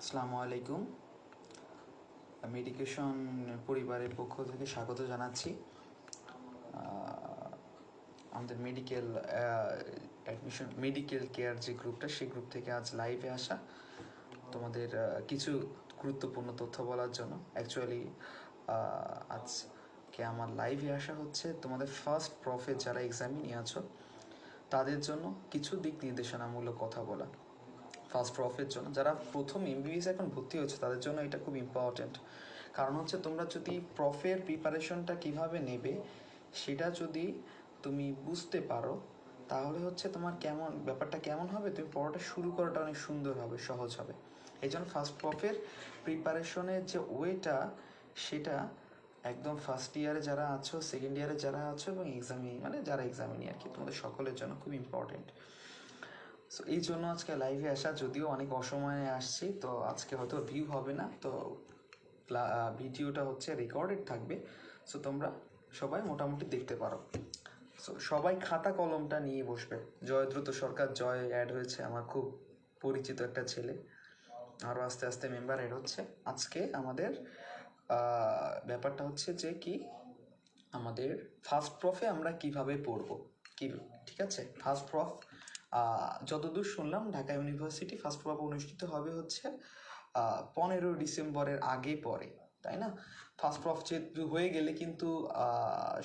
আসসালামু আলাইকুম। মেডিকেশন পরিবারের পক্ষ থেকে স্বাগত জানাচ্ছি। আমাদের মেডিকেল কেয়ার যে গ্রুপটা, সেই গ্রুপ থেকে আজ লাইভে আসা তোমাদের কিছু গুরুত্বপূর্ণ তথ্য বলার জন্য। অ্যাকচুয়ালি আজকে আমার লাইভে আসা হচ্ছে তোমাদের ফার্স্ট প্রফে যারা এক্সামে নিয়ে আছো তাদের জন্য কিছু দিক নির্দেশনামূলক কথা বলা। ফার্স্ট প্রফের জন্য যারা প্রথম এমবিবিএস এখন ভর্তি হচ্ছে তাদের জন্য এটা খুব ইম্পর্ট্যান্ট। কারণ হচ্ছে তোমরা যদি প্রফের প্রিপারেশনটা কিভাবে নেবে সেটা যদি তুমি বুঝতে পারো তাহলে হচ্ছে তোমার ব্যাপারটা কেমন হবে, তুমি পড়াটা শুরু করাটা অনেক সুন্দর হবে, সহজ হবে। এই জন্য ফার্স্ট প্রফের প্রিপারেশনের যে ওয়েটা সেটা একদম ফার্স্ট ইয়ারে যারা আছো, সেকেন্ড ইয়ারে যারা আছো এবং যারা এক্সামে নিয়ে আর কি, তোমাদের সকলের জন্য খুব ইম্পর্টেন্ট। সো এই জন্য আজকে লাইভে আসা, যদিও অনেক অসময়ে আসছি, তো আজকে হয়তো ভিউ হবে না, তো ভিডিওটা হচ্ছে রেকর্ডেড থাকবে। সো তোমরা সবাই মোটামুটি দেখতে পারো। সো সবাই খাতা কলমটা নিয়ে বসবে। জয়দ্রুত সরকার জয় অ্যাড হয়েছে, আমার খুব পরিচিত একটা ছেলে, আরও আস্তে আস্তে মেম্বার অ্যাড হচ্ছে। আজকে আমাদের ব্যাপারটা হচ্ছে যে কি, আমাদের ফার্স্ট প্রফে আমরা কিভাবে পড়বো, ঠিক আছে? ফার্স্ট প্রফ যতদূর শুনলাম ঢাকা ইউনিভার্সিটি ফার্স্ট প্রফ অনুষ্ঠিত হবে হচ্ছে 15 ডিসেম্বরের আগে পরে, তাই না? ফার্স্ট প্রফ যেহেতু হয়ে গেলে কিন্তু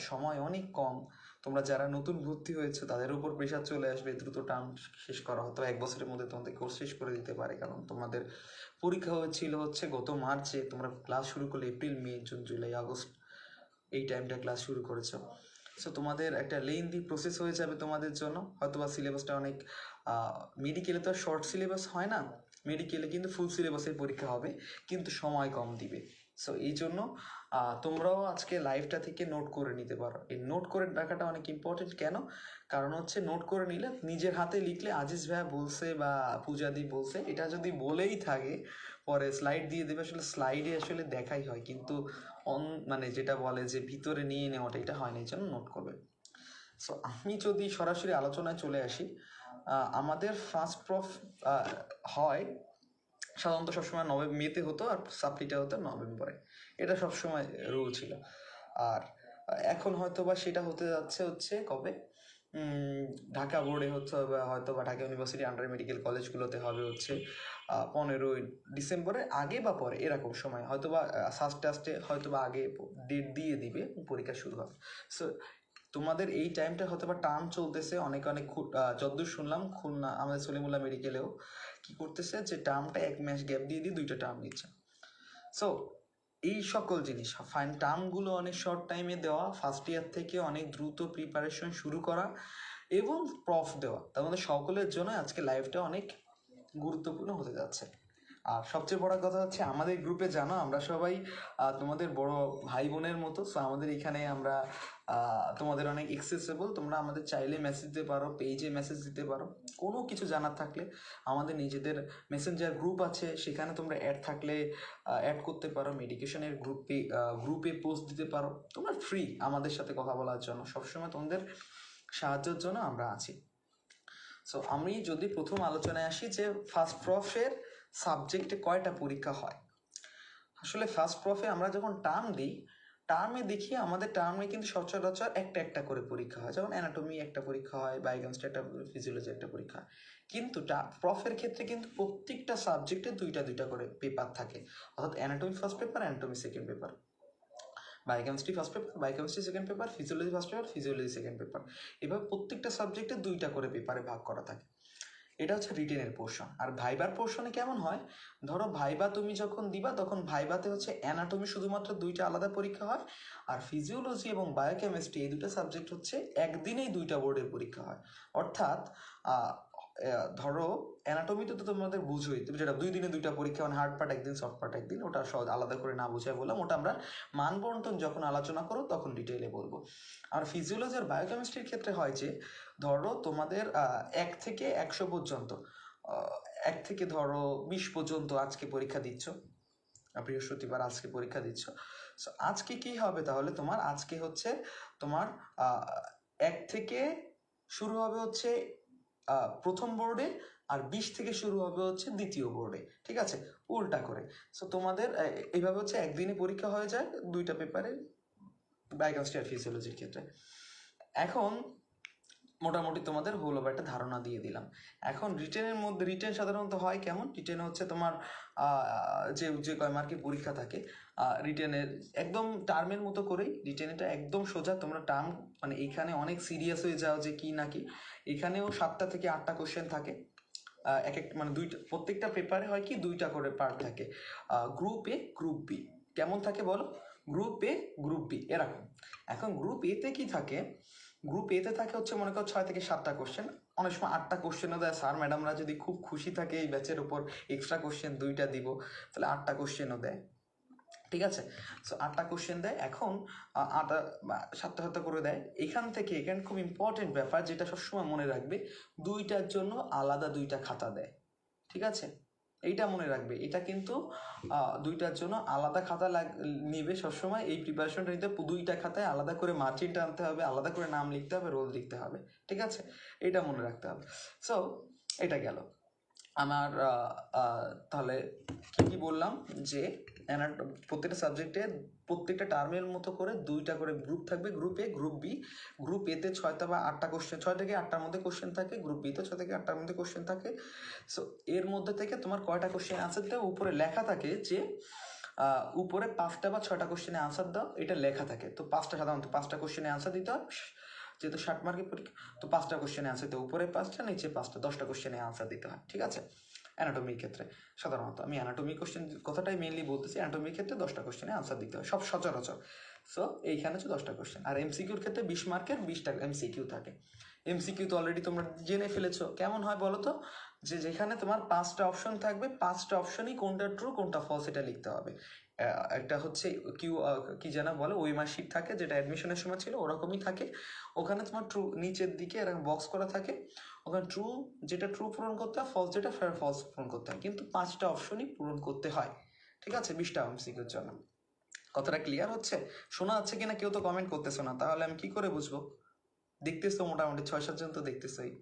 সময় অনেক কম। তোমরা যারা নতুন ভর্তি হয়েছে তাদের উপর প্রেশার চলে আসবে দ্রুত টার্ম শেষ করা, হতো 1 বছরের মধ্যে তোমাদের কোর্স শেষ করে দিতে পারে। কারণ তোমাদের পরীক্ষা হয়েছিল হচ্ছে গত মার্চে, তোমরা ক্লাস শুরু করলে এপ্রিল, মে, জুন, জুলাই, আগস্ট, এই টাইমটা ক্লাস শুরু করেছো। সো তোমাদের একটা লেন্দি প্রসেস হয়ে যাবে তোমাদের জন্য। হয়তোবা সিলেবাসটা অনেক, মেডিকেলে তো শর্ট সিলেবাস হয় না, মেডিকেলে কিন্তু ফুল সিলেবাসের পরীক্ষা হবে, কিন্তু সময় কম দিবে। সো এই জন্য তোমরাও আজকে লাইভটা থেকে নোট করে নিতে পারো। এই নোট করে রাখাটা অনেক ইম্পর্টেন্ট। কেন? কারণ হচ্ছে নোট করে নিলে, নিজের হাতে লিখলে আজিজ ভাইয়া বলছে বা পূজাদি বলছে এটা যদি বলেই থাকে, পরে স্লাইড দিয়ে দেবে, আসলে স্লাইডে আসলে দেখাই হয়, কিন্তু যেটা বলে যে ভিতরে নিয়ে নেওয়াটা, এটা হয় না। এই জন্য নোট করবে। সো আমি যদি সরাসরি আলোচনায় চলে আসি, আমাদের ফার্স্ট প্রফ হয় সাধারণত সবসময় মেতে হতো, আর সাপ্লিটা হতো নভেম্বরে। এটা সবসময় রুল ছিল। আর এখন হয়তো বা সেটা হতে যাচ্ছে হচ্ছে কবে, ঢাকা বোর্ডে হচ্ছে, হয়তো বা ঢাকা ইউনিভার্সিটি আন্ডার মেডিকেল কলেজগুলোতে হবে হচ্ছে 15 ডিসেম্বরের আগে বা পরে, এরকম সময় হয়তো বা ফার্স্টে হয়তো বা আগে ডেট দিয়ে দিবে, পরীক্ষা শুরু হবে। সো তোমাদের এই টাইমটা হয়তো বা টার্ম চলতেছে অনেক অনেক, যতদূর শুনলাম খুলনা আমাদের সলিমুল্লাহ মেডিকেলেও কি করতেছে, যে টার্মটা 1 মাস গ্যাপ দিয়ে 2টা টার্ম নিচ্ছে। সো এই সকল জিনিস, ফাইন টার্মগুলো অনেক শর্ট টাইমে দেওয়া, ফার্স্ট ইয়ার থেকে অনেক দ্রুত প্রিপারেশন শুরু করা এবং প্রফ দেওয়া, তার মধ্যে সকলের জন্য আজকে লাইভটা অনেক গুরুত্বপূর্ণ হতে যাচ্ছে। আর সবচেয়ে বড় কথা হচ্ছে, আমাদের গ্রুপে জানো আমরা সবাই তোমাদের বড় ভাই বোনের মতো। সো আমাদের এখানে আমরা তোমাদের অনেক এক্সেসেবল, তোমরা আমাদের চাইলে মেসেজ দিতে পারো, পেজে মেসেজ দিতে পারো। কোনো কিছু জানার থাকলে আমাদের নিজেদের মেসেঞ্জার গ্রুপ আছে, সেখানে তোমরা অ্যাড থাকলে অ্যাড করতে পারো। মেডিকেশনের গ্রুপে পোস্ট দিতে পারো। তোমরা ফ্রি আমাদের সাথে কথা বলার জন্য, সবসময় তোমাদের সাহায্যের জন্য আমরা আছি। সো আমি যদি প্রথম আলোচনায় আসি যে ফার্স্ট প্রফের সাবজেক্টে কয়টা পরীক্ষা হয়। আসলে ফার্স্ট প্রফে আমরা যখন টার্ম দিই, টার্মে দেখি আমাদের টার্মে কিন্তু সচরাচর একটা করে পরীক্ষা হয়। যেমন অ্যানাটমি একটা পরীক্ষা হয়, বায়োকেমিস্ট্রি একটা, ফিজিওলজি একটা পরীক্ষা। কিন্তু প্রফের ক্ষেত্রে কিন্তু প্রত্যেকটা সাবজেক্টে 2টা করে পেপার থাকে। অর্থাৎ anatomy first paper, anatomy second paper, biochemistry first paper, biochemistry second paper, physiology first paper, physiology second paper. এভাবে প্রত্যেকটা সাবজেক্টে 2টা করে পেপারে ভাগ করা থাকে। এটা হচ্ছে রিটেনের পোর্শন। আর ভাইবার পোর্শনে কেমন হয়, ধরো ভাইবা তুমি যখন দিবা, তখন ভাইবাতে হচ্ছে অ্যানাটমি শুধুমাত্র 2টা আলাদা পরীক্ষা হয়, আর ফিজিওলজি এবং বায়োকেমিস্ট্রি এই 2টা সাবজেক্ট হচ্ছে একদিনেই 2টা বোর্ডের পরীক্ষা হয়। অর্থাৎ ধরো অ্যানাটমিতে তো তোমাদের বুঝোই, তুমি যেটা 2 দিনে 2টা পরীক্ষা, মানে হার্ড পার্ট একদিন, সফট পার্ট একদিন, ওটা সহজ আলাদা করে না বুঝাই বললাম, ওটা আমরা মানবন্টন যখন আলোচনা করো তখন ডিটেইলে বলবো। আর ফিজিওলজি আর বায়োকেমিস্ট্রির ক্ষেত্রে হয় যে, ধরো তোমাদের 1 থেকে 100 পর্যন্ত, 1 থেকে ধরো 20 পর্যন্ত আজকে পরীক্ষা দিচ্ছ, বৃহস্পতিবার আজকে পরীক্ষা দিচ্ছ। সো আজকে কি হবে তাহলে, তোমার আজকে হচ্ছে তোমার 1 থেকে শুরু হবে হচ্ছে প্রথম বোর্ডে আর 20 থেকে শুরু হবে হচ্ছে দ্বিতীয় বোর্ডে, ঠিক আছে, উল্টা করে। সো তোমাদের এইভাবে হচ্ছে একদিনে পরীক্ষা হয়ে যায় দুইটা পেপারে বায়োকেমিস্ট্রি আর ফিজিওলজির ক্ষেত্রে। এখন মোটামুটি তোমাদের হলো বা একটা ধারণা দিয়ে দিলাম। এখন রিটেনের মধ্যে, রিটেন সাধারণত হয় কেমন, রিটেন হচ্ছে তোমার যে যে কয় মার্কের পরীক্ষা থাকে রিটেনের একদম টার্মের মতো করেই, রিটেন এটা একদম সোজা। তোমরা টার্ম মানে এখানে অনেক সিরিয়াস হয়ে যাও যে কি না কি, এখানেও 7টা থেকে 8টা কোশ্চেন থাকে এক এক মানে দুইটা, প্রত্যেকটা পেপারে হয় কি 2টা করে পার্ট থাকে, গ্রুপ এ গ্রুপ বি। কেমন থাকে বলো, গ্রুপ এ গ্রুপ বি এরকম। এখন গ্রুপ এতে কি থাকে, গ্রুপ এতে থাকে হচ্ছে মনে করো 6 থেকে 7টা কোশ্চেন, অনেক সময় 8টা কোশ্চেনও দেয়। স্যার ম্যাডামরা যদি খুব খুশি থাকে এই ব্যাচের উপর এক্সট্রা কোশ্চেন 2টা দিব, তাহলে 8টা কোশ্চেনও দেয়, ঠিক আছে। সো 8টা কোশ্চেন দেয়। এখন 7টা করে দেয়। এখানে খুব ইম্পর্টেন্ট ব্যাপার যেটা সবসময় মনে রাখবে, 2টার জন্য আলাদা 2টা খাতা দেয়, ঠিক আছে, এইটা মনে রাখবে। এটা কিন্তু 2টার জন্য আলাদা খাতা নিবে সবসময়। এই প্রিপারেশনটা নিতে 2টা খাতায় আলাদা করে মার্জিন টানতে হবে, আলাদা করে নাম লিখতে হবে, রোল লিখতে হবে, ঠিক আছে, এটা মনে রাখতে হবে। সো এটা গেল আমার। তাহলে কি কি বললাম, যে প্রত্যেকটা সাবজেক্টে প্রত্যেকটা টার্মের মতো করে 2টা করে গ্রুপ থাকবে, group A group B. Group এতে 6টা বা 8টা কোশ্চেন, 6 থেকে 8টার মধ্যে কোশ্চেন থাকে, গ্রুপ বিতে 6 থেকে 8টার মধ্যে কোশ্চেন থাকে। সো এর মধ্যে থেকে তোমার কয়টা কোশ্চেন আনসার দিতে উপরে লেখা থাকে, যে উপরে 5টা বা 6টা কোশ্চেনে আনসার দাও, এটা লেখা থাকে। তো সাধারণত 5টা কোশ্চেনে আনসার দিতে হয়, যেহেতু 60 মার্কের পরীক্ষা। তো 5টা কোশ্চেনে আনসার দিতে, উপরে 5টা নিচে 5টা, 10টা কোশ্চেনে আনসার দিতে হয়, ঠিক আছে। অ্যানাটমির ক্ষেত্রে সাধারণত, আমি অ্যানাটমি কোশ্চেন কথাটাই মেইনলি বলতেছি, অ্যানাটমির ক্ষেত্রে 10টা কোশ্চেনে আনসার দিতে হয় সব সচরাচর। সো এইখানে হচ্ছে 10টা কোশ্চেন। আর এমসিকিউর ক্ষেত্রে 20 মার্কের 20টা এমসিকিউ থাকে। এমসিকিউ তো অলরেডি তোমরা জেনে ফেলেছো। কেমন হয় বলো তো, যে যেখানে তোমার 5টা অপশন থাকবে, 5টা অপশনই কোনটা ট্রু কোনটা ফলস এটা লিখতে হবে। একটা হচ্ছে কি যেন বলে, ওয়েমার শিট থাকে, যেটা অ্যাডমিশনের সময় ছিল ওরকমই থাকে। ওখানে তোমার ট্রু নিচের দিকে এরকম বক্স করা থাকে, ওখানে ট্রু যেটা ট্রু পূরণ করতে হয়, ফলস যেটা ফলস পূরণ করতে হয়, কিন্তু 5টা অপশনই পূরণ করতে হয়, ঠিক আছে, 20টা এমসিকিউর জন্য। কথাটা ক্লিয়ার হচ্ছে? শোনা যাচ্ছে কিনা কেউ তো কমেন্ট করতেছো না, তাহলে আমি কি করে বুঝবো? দেখতেছো মোটামুটি 6-7 জন তো দেখতেছোই,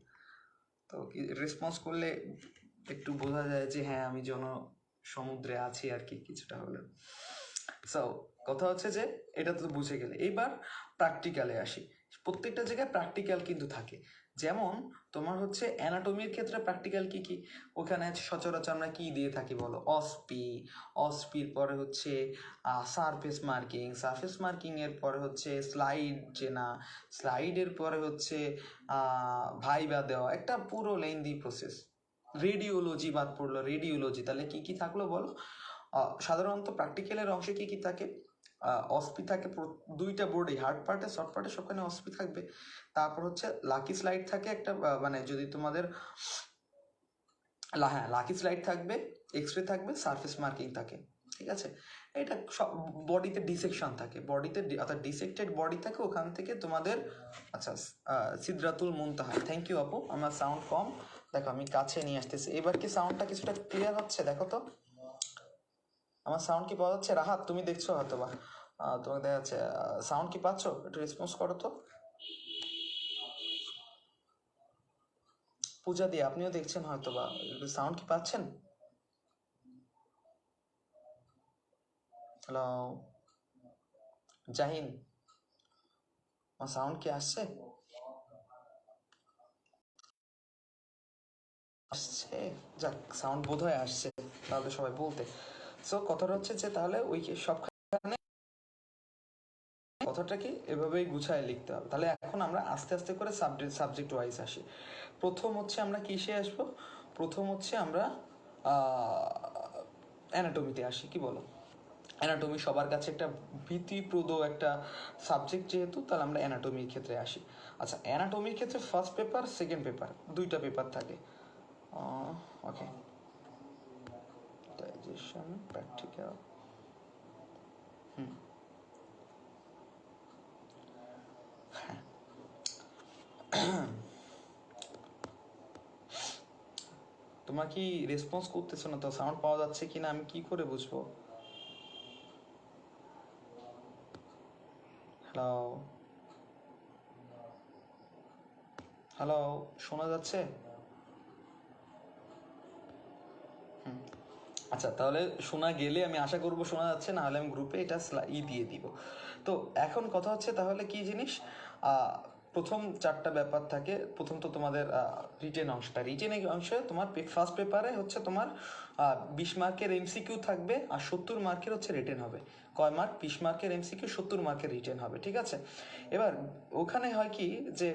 তো কি রেসপন্স করলে একটু বোঝা যায় যে হ্যাঁ আমি সমুদ্রে আছি আর কি, কিছুটা হলেও। সো কথা হচ্ছে যে এটা তো বুঝে গেলে, এইবার প্র্যাকটিক্যালে আসি। প্রত্যেকটা জায়গায় প্র্যাকটিক্যাল কিন্তু থাকে। যেমন তোমার হচ্ছে অ্যানাটমির ক্ষেত্রে প্র্যাকটিক্যাল কি কি, ওখানে সচরাচর আমরা কি দিয়ে থাকি বলো, অসপির পরে হচ্ছে সারফেস মার্কিং এর পরে হচ্ছে স্লাইড চেনা, স্লাইডের পরে হচ্ছে ভাইবা দেওয়া, একটা পুরো লেন্দি প্রসেস। রেডিওলজি বাদ পড়লো, রেডিওলজি তাহলে কি কি থাকলো বলো। সাধারণত প্র্যাকটিক্যালের অংশে কি কি থাকে, অসপি থাকে 2টা বোর্ডে, হার্ড পার্টে সফট পার্টে সবখানে অসপি থাকবে। তারপর হচ্ছে লাকি স্লাইড থাকে একটা, মানে যদি তোমাদের হ্যাঁ লাকি স্লাইড থাকবে, এক্সরে থাকবে, সারফেস মার্কিং থাকে, ঠিক আছে। এটা সব বডিতে ডিসেকশন থাকে, বডিতে অর্থাৎ ডিসেক্টেড বডি থাকে, ওখান থেকে তোমাদের আচ্ছা সিদরাতুল মুনতাহা। থ্যাংক ইউ আপু, আমার সাউন্ড কম, দেখো আমি কাছে নিয়ে আসতেছি। এবার কি সাউন্ডটা কিছুটা ক্লিয়ার হচ্ছে? দেখো তো আমার সাউন্ড কি পাওয়া যাচ্ছে? রাহাত তুমি দেখছো হয়তো বা, তোমাকে দেখা যাচ্ছে, সাউন্ড কি পাচ্ছ? একটু রেসপন্স করো তো। পূজা দিয়ে আপনিও দেখছেন হয়তো বা, সাউন্ড কি পাচ্ছেন? হ্যালো জাহিন, আমার সাউন্ড কি আসছে? আসছে, যাক সাউন্ড বোধ হয় আসছে, তাহলে সবাই বলতে। সো কথাটা হচ্ছে যে তাহলে ওই সবখানে কথাটাকে এভাবেই গুছায় লিখতে হবে। তাহলে এখন আমরা আস্তে আস্তে করে সাবজেক্ট ওয়াইজ আসি। প্রথম হচ্ছে আমরা কিসে আসবো, প্রথম হচ্ছে আমরা অ্যানাটমিতে আসি, কি বলো? অ্যানাটমি সবার কাছে একটা ভীতিপ্রদ একটা সাবজেক্ট যেহেতু, তাহলে আমরা অ্যানাটমির ক্ষেত্রে আসি। আচ্ছা অ্যানাটমির ক্ষেত্রে ফার্স্ট পেপার সেকেন্ড পেপার 2টা পেপার থাকে। ওকে, ডাইজেশন প্র্যাকটিক্যাল। তোমরা কি রেসপন্স করতেছো না তো, সাউন্ড পাওয়া যাচ্ছে কিনা আমি কি করে বুঝবো? হ্যালো হ্যালো, শোনা যাচ্ছে? আচ্ছা, তাহলে শোনা গেলে আমি আশা করবো শোনা যাচ্ছে, না হলে আমি গ্রুপে এটা দিয়ে দিব। তো এখন কথা হচ্ছে তাহলে কি জিনিস, প্রথম 4টা ব্যাপার থাকে। প্রথম তো তোমাদের রিটেন অংশটা, রিটেন অংশে তোমার ফার্স্ট পেপারে হচ্ছে তোমার 20 মার্কের এমসিকিউ থাকবে আর 70 মার্কের হচ্ছে রিটেন হবে। কয় মার্ক? 20 মার্কের এমসিকিউ, 70 মার্কের রিটেন হবে, ঠিক আছে। এবার ওখানে হয় কি যে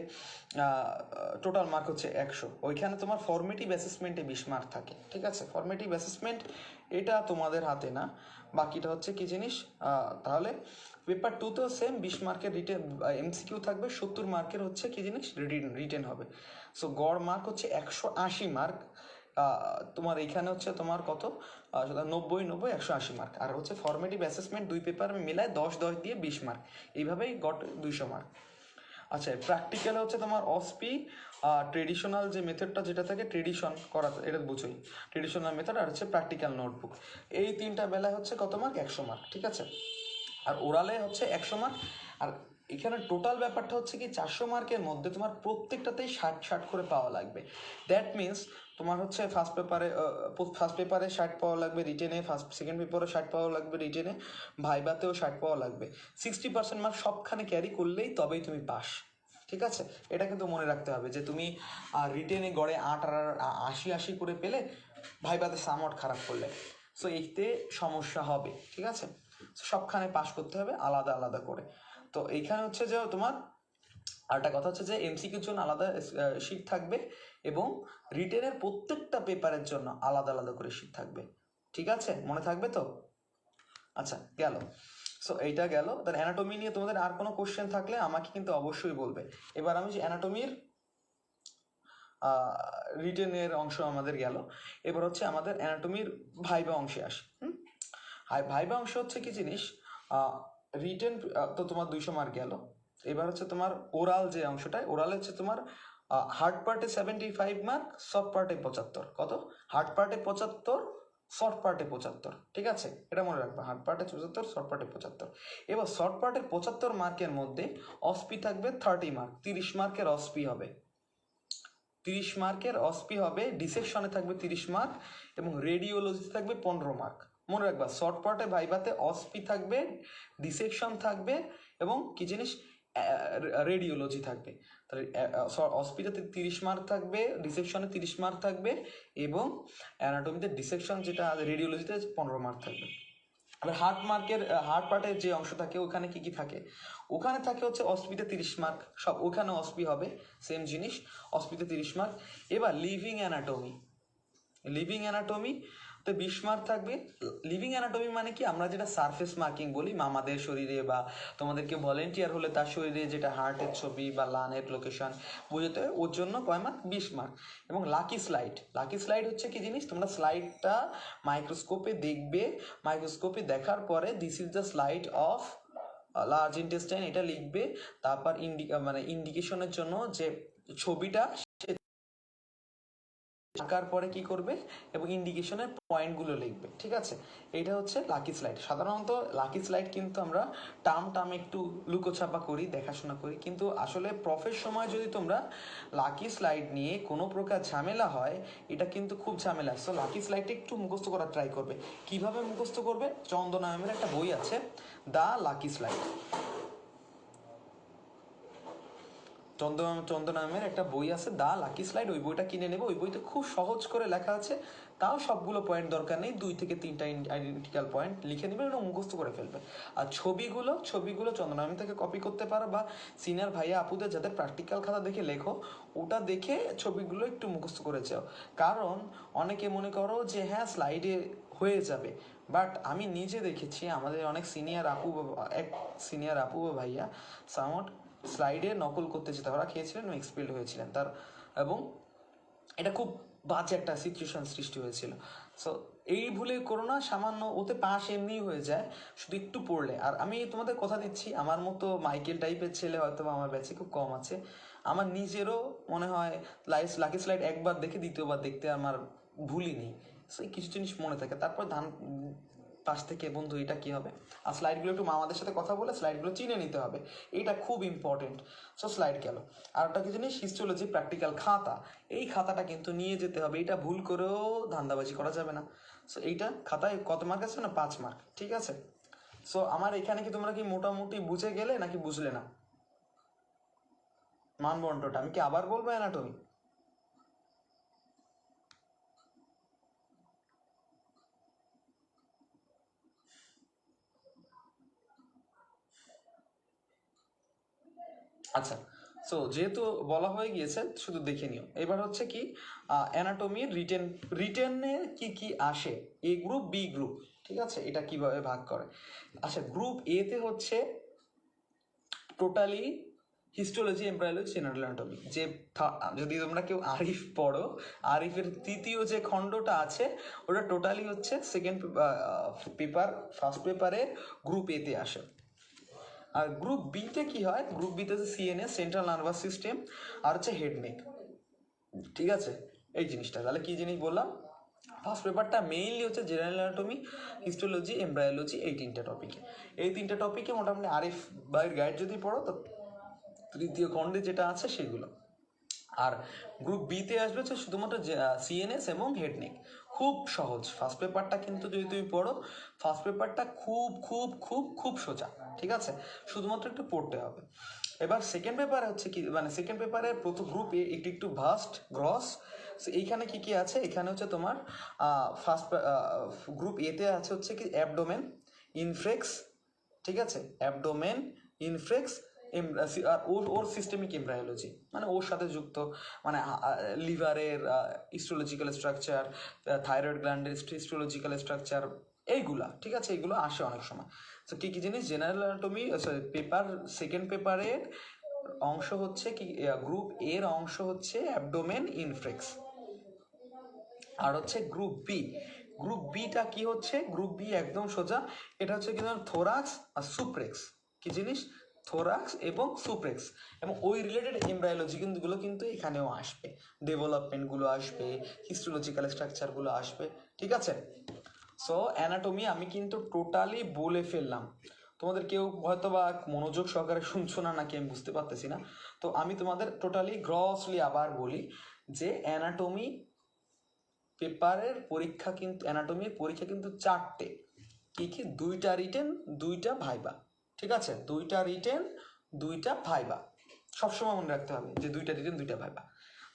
টোটাল মার্ক হচ্ছে 100, ওইখানে তোমার ফর্মেটিভ অ্যাসেসমেন্টে 20 মার্ক থাকে, ঠিক আছে। ফর্মেটিভ অ্যাসেসমেন্ট এটা তোমাদের হাতে না, বাকিটা হচ্ছে কি জিনিস, তাহলে পেপার 2তেও সেম 20 মার্কের রিটেন এমসিকিউ থাকবে, 70 মার্কের হচ্ছে কি জিনিস রিটেন হবে। সো গড় মার্ক হচ্ছে 180 মার্ক। তোমার এইখানে হচ্ছে তোমার কত, 90 90 180 মার্ক। আর হচ্ছে ফর্মেটিভ অ্যাসেসমেন্ট 2 পেপার মিলায় 10 10 দিয়ে 20 মার্ক, এইভাবেই গড় 200 মার্ক। আচ্ছা, প্র্যাকটিক্যালে হচ্ছে তোমার অসপি ট্রেডিশনাল যে মেথডটা যেটা থাকে ট্রেডিশন করা, এটা বুঝোই, ট্রেডিশনাল মেথড আর হচ্ছে প্র্যাকটিক্যাল নোটবুক, এই 3টা বেলায় হচ্ছে কত মার্ক? 100 মার্ক, ঠিক আছে। আর ওরালে হচ্ছে 100 মার্ক। আর এখানে টোটাল ব্যাপারটা হচ্ছে কি 400 মার্কের মধ্যে তোমার প্রত্যেকটাতেই 60 করে পাওয়া লাগবে। দ্যাট মিনস তোমার হচ্ছে ফার্স্ট পেপারে 60 পাওয়া লাগবে, রিটেনে সেকেন্ড পেপারে 60 পাওয়া লাগবে, রিটেনে ভাইবাতেও 60 পাওয়া লাগবে। 60% মার্ক সবখানে ক্যারি করলেই তবেই তুমি পাস, ঠিক আছে। এটা কিন্তু মনে রাখতে হবে যে তুমি রিটেনে গড়ে 8 আর 80 করে পেলে, ভাইবাতে সামট খারাপ করলে, সো এইতে সমস্যা হবে, ঠিক আছে। সবখানে পাস করতে হবে আলাদা আলাদা করে। তো এইখানে হচ্ছে যে তোমার আরেকটা কথা হচ্ছে যে এমসিকিউর জন্য আলাদা শিট থাকবে এবং রিটেনের প্রত্যেকটা পেপারের জন্য আলাদা আলাদা করে শিট থাকবে, ঠিক আছে, মনে থাকবে তো? আচ্ছা, গেল। সো এইটা গেল। তার অ্যানাটমি নিয়ে তোমাদের আর কোনো কোশ্চেন থাকলে আমাকে কিন্তু অবশ্যই বলবে। এবার আমি যে অ্যানাটমির রিটেনের অংশ আমাদের গেল, এবার হচ্ছে আমাদের অ্যানাটমির ভাইবা অংশে আসি। ভাইবা অংশ হচ্ছে কি জিনিস, রিটেন তো তোমার 200 মার্ক গেল। এবার হচ্ছে তোমার ওরাল যে অংশটায়, ওরাল হচ্ছে তোমার হার্ড পার্টে 75 মার্ক, সফট পার্টে 75। কত? হার্ড পার্টে 75, শর্ট পার্টে 75, ঠিক আছে, এটা মনে রাখবে। হার্ড পার্টে 75, শর্ট পার্টে 75। এবার শর্ট পার্টের 75 মার্কের মধ্যে অসপি থাকবে 30 মার্ক, 30 মার্কের অসপি হবে। 30 মার্কের অসপি হবে, ডিসেকশনে থাকবে 30 মার্ক এবং রেডিওলজি থাকবে 15 মার্ক। মনে রাখবা, শর্ট পার্টে ভাইবাতে অসপি থাকবে, ডিসেকশন থাকবে এবং কি জিনিস, রেডিওলজি থাকবে। তাহলে অসপিতে 30 মার্ক থাকবে, ডিসেকশনে 30 মার্ক থাকবে এবং অ্যানাটমিতে ডিসেকশন যেটা রেডিওলজিতে 15 মার্ক থাকবে। আবার হার্ড পার্টের যে অংশ থাকে ওখানে কি কি থাকে, ওখানে থাকে হচ্ছে অসপিতে 30 মার্ক, সব ওখানে অসপি হবে, সেম জিনিস, অসপিতে 30 মার্ক। এবার লিভিং অ্যানাটমি তো 20 মার্ক থাকবে। লিভিং অ্যানাটমি মানে কি, আমরা যেটা সারফেস মার্কিং বলি, মামাদের শরীরে বা তোমাদেরকে ভলেন্টিয়ার হলে তার শরীরে যেটা হার্টের ছবি বা লানের লোকেশন বুঝতে হয়, ওর জন্য কয় মার্ক? 20 মার্ক। এবং লাকি স্লাইড হচ্ছে কি জিনিস, তোমরা স্লাইডটা মাইক্রোস্কোপে দেখবে, মাইক্রোস্কোপে দেখার পরে this is the slide of large intestine, এটা লিখবে। তারপর ইন্ডিকেশনের জন্য যে ছবিটা আঁকার পরে কি করবে এবং ইন্ডিকেশনের পয়েন্টগুলো লিখবে, ঠিক আছে। এইটা হচ্ছে লাকি স্লাইড। সাধারণত লাকি স্লাইড কিন্তু আমরা টার্ম একটু লুকোছাপা করি, দেখাশোনা করি, কিন্তু আসলে প্রফের সময় যদি তোমরা লাকি স্লাইড নিয়ে কোনো প্রকার ঝামেলা হয়, এটা কিন্তু খুব ঝামেলা। সো লাকি স্লাইডটা একটু মুখস্থ করার ট্রাই করবে। কিভাবে মুখস্থ করবে? চন্দনা ম্যামের একটা বই আছে, দ্য লাকি স্লাইড। চন্দনামের একটা বই আছে, দ্য লাকি স্লাইড, ওই বইটা কিনে নেবে। ওই বইতে খুব সহজ করে লেখা আছে, তাও সবগুলো পয়েন্ট দরকার নেই, 2 থেকে 3টা আইডেন্টিক্যাল পয়েন্ট লিখে নেবে এবং মুখস্থ করে ফেলবে। আর ছবিগুলো চন্দনাম থেকে কপি করতে পারো বা সিনিয়র ভাইয়া আপুদের যাদের প্র্যাকটিক্যাল খাতা দেখে লেখো, ওটা দেখে ছবিগুলো একটু মুখস্থ করে যাও। কারণ অনেকে মনে করো যে হ্যাঁ স্লাইডে হয়ে যাবে, বাট আমি নিজে দেখেছি আমাদের অনেক সিনিয়র আপু বা ভাইয়া সামট স্লাইডে নকল করতে যেতে, ওরা খেয়েছিলেন এবং এক্সপেলড হয়েছিলেন তার, এবং এটা খুব বাজে একটা সিচুয়েশন সৃষ্টি হয়েছিল। সো এই ভুলে করো না, সামান্য ওতে পাশ এমনিই হয়ে যায় শুধু একটু পড়লে। আর আমি তোমাদের কথা দিচ্ছি, আমার মতো মাইকেল টাইপের ছেলে হয়তো আমার ব্যাচে খুব কম আছে। আমার নিজেরও মনে হয় লাকি স্লাইড একবার দেখে দ্বিতীয়বার দেখতে আমার ভুলই নেই। সো কিছু জিনিস মনে থাকে। তারপর পাশ থেকে বন্ধু এটা কি হবে। আর স্লাইডগুলো একটু মামাদের সাথে কথা বলে স্লাইডগুলো চিনে নিতে হবে, এইটা খুব ইম্পর্টেন্ট। সো স্লাইড গেল। আর একটা কি জিনিস, হিস্টোলজি প্র্যাকটিক্যাল খাতা, এই খাতাটা কিন্তু নিয়ে যেতে হবে, এটা ভুল করেও ধান্দাবাজি করা যাবে না। সো এইটা খাতায় কত মার্ক আছে না, 5 মার্ক, ঠিক আছে। সো আমার এখানে কি তোমরা কি মোটামুটি বুঝে গেলে নাকি বুঝলে না মানবন্টনটা? আমি কি আবার বলবো অ্যানাটমি? আচ্ছা, সো যেহেতু বলা হয়ে গিয়েছে শুধু দেখে নিও। এবার হচ্ছে কি অ্যানাটমির রিটেনে কি কি আসে, এ গ্রুপ বি গ্রুপ, ঠিক আছে, এটা কিভাবে ভাগ করে। আচ্ছা, গ্রুপ এ তে হচ্ছে totally histology, embryology, general anatomy. যে যদি তোমরা কেউ আরিফ পড়ো, আরিফের তৃতীয় যে খণ্ডটা আছে ওটা টোটালি হচ্ছে সেকেন্ড পেপার, ফার্স্ট পেপারে গ্রুপ এ তে আসে। আর গ্রুপ বিতে কি হয়, গ্রুপ বিতে হচ্ছে সিএনএস, সেন্ট্রাল নার্ভাস সিস্টেম, আর হচ্ছে হেড নেক, ঠিক আছে। এই জিনিসটা তাহলে কি জিনিস বললাম, ফার্স্ট পেপারটা মেইনলি হচ্ছে জেনারেল অ্যানাটমি, হিস্টোলজি, এমব্রায়োলজি, এই তিনটে টপিকে। এই তিনটে টপিকে মোটামুটি আরিফ ভাইয়ের গাইড যদি পড়ো তো তৃতীয় খণ্ডে যেটা আছে সেগুলো। আর গ্রুপ বিতে আসবে হচ্ছে শুধুমাত্র সিএনএস এবং হেড নেক। খুব সহজ ফার্স্ট পেপারটা, কিন্তু যদি তুমি পড়ো ফার্স্ট পেপারটা খুব খুব খুব খুব সোজা, ঠিক আছে, শুধুমাত্র একটু পড়তে হবে। এবার সেকেন্ড পেপারে হচ্ছে কি, মানে সেকেন্ড পেপারের প্রথম গ্রুপ এ একটু একটু ভাস্ট গ্রস। এইখানে কি কি আছে, এখানে হচ্ছে তোমার ফার্স্ট গ্রুপ এতে আছে হচ্ছে কি অ্যাবডোমেন, ইনফ্লেক্স, ঠিক আছে, অ্যাবডোমেন, ইনফ্লেক্স, আর ওর সিস্টেমিক এমব্রায়োলজি, মানে ওর সাথে যুক্ত, মানে লিভারের হিস্টোলজিক্যাল স্ট্রাকচার, থাইরয়েড গ্ল্যান্ডের হিস্টোলজিক্যাল স্ট্রাকচার, এইগুলা, ঠিক আছে, এইগুলো আসে অনেক সময়। তো কী কী জিনিস, জেনারেল অ্যানাটমি পেপার সেকেন্ড পেপারের অংশ হচ্ছে কি, গ্রুপ এর অংশ হচ্ছে অ্যাবডোমেন, ইনফ্লেক্স। আর হচ্ছে গ্রুপ বি, গ্রুপ বিটা কি হচ্ছে, গ্রুপ বি একদম সোজা, এটা হচ্ছে কিন্তু থোরাক্স আর সুপ্রেক্স, কি জিনিস, থোরাক্স এবং সুপ্রেক্স, এবং ওই রিলেটেড এমব্রায়োলজি কিন্তু কিন্তু এখানেও আসবে, ডেভেলপমেন্টগুলো আসবে, হিস্টোলজিক্যাল স্ট্রাকচারগুলো আসবে, ঠিক আছে। সো অ্যানাটমি আমি কিন্তু টোটালি বলে ফেললাম, তোমাদের কেউ হয়তো বা মনোযোগ সহকারে শুনছো না নাকি আমি বুঝতে পারতেছি না। তো আমি তোমাদের টোটালি গ্রসলি আবার বলি যে অ্যানাটমি পেপারের পরীক্ষা কিন্তু, অ্যানাটমির পরীক্ষা কিন্তু 4টে, কি কি, 2টা রিটেন 2টা ভাইবা, ঠিক আছে, 2টা রিটেন 2টা ভাইবা, সবসময় মনে রাখতে হবে যে 2টা রিটেন 2টা ভাইবা।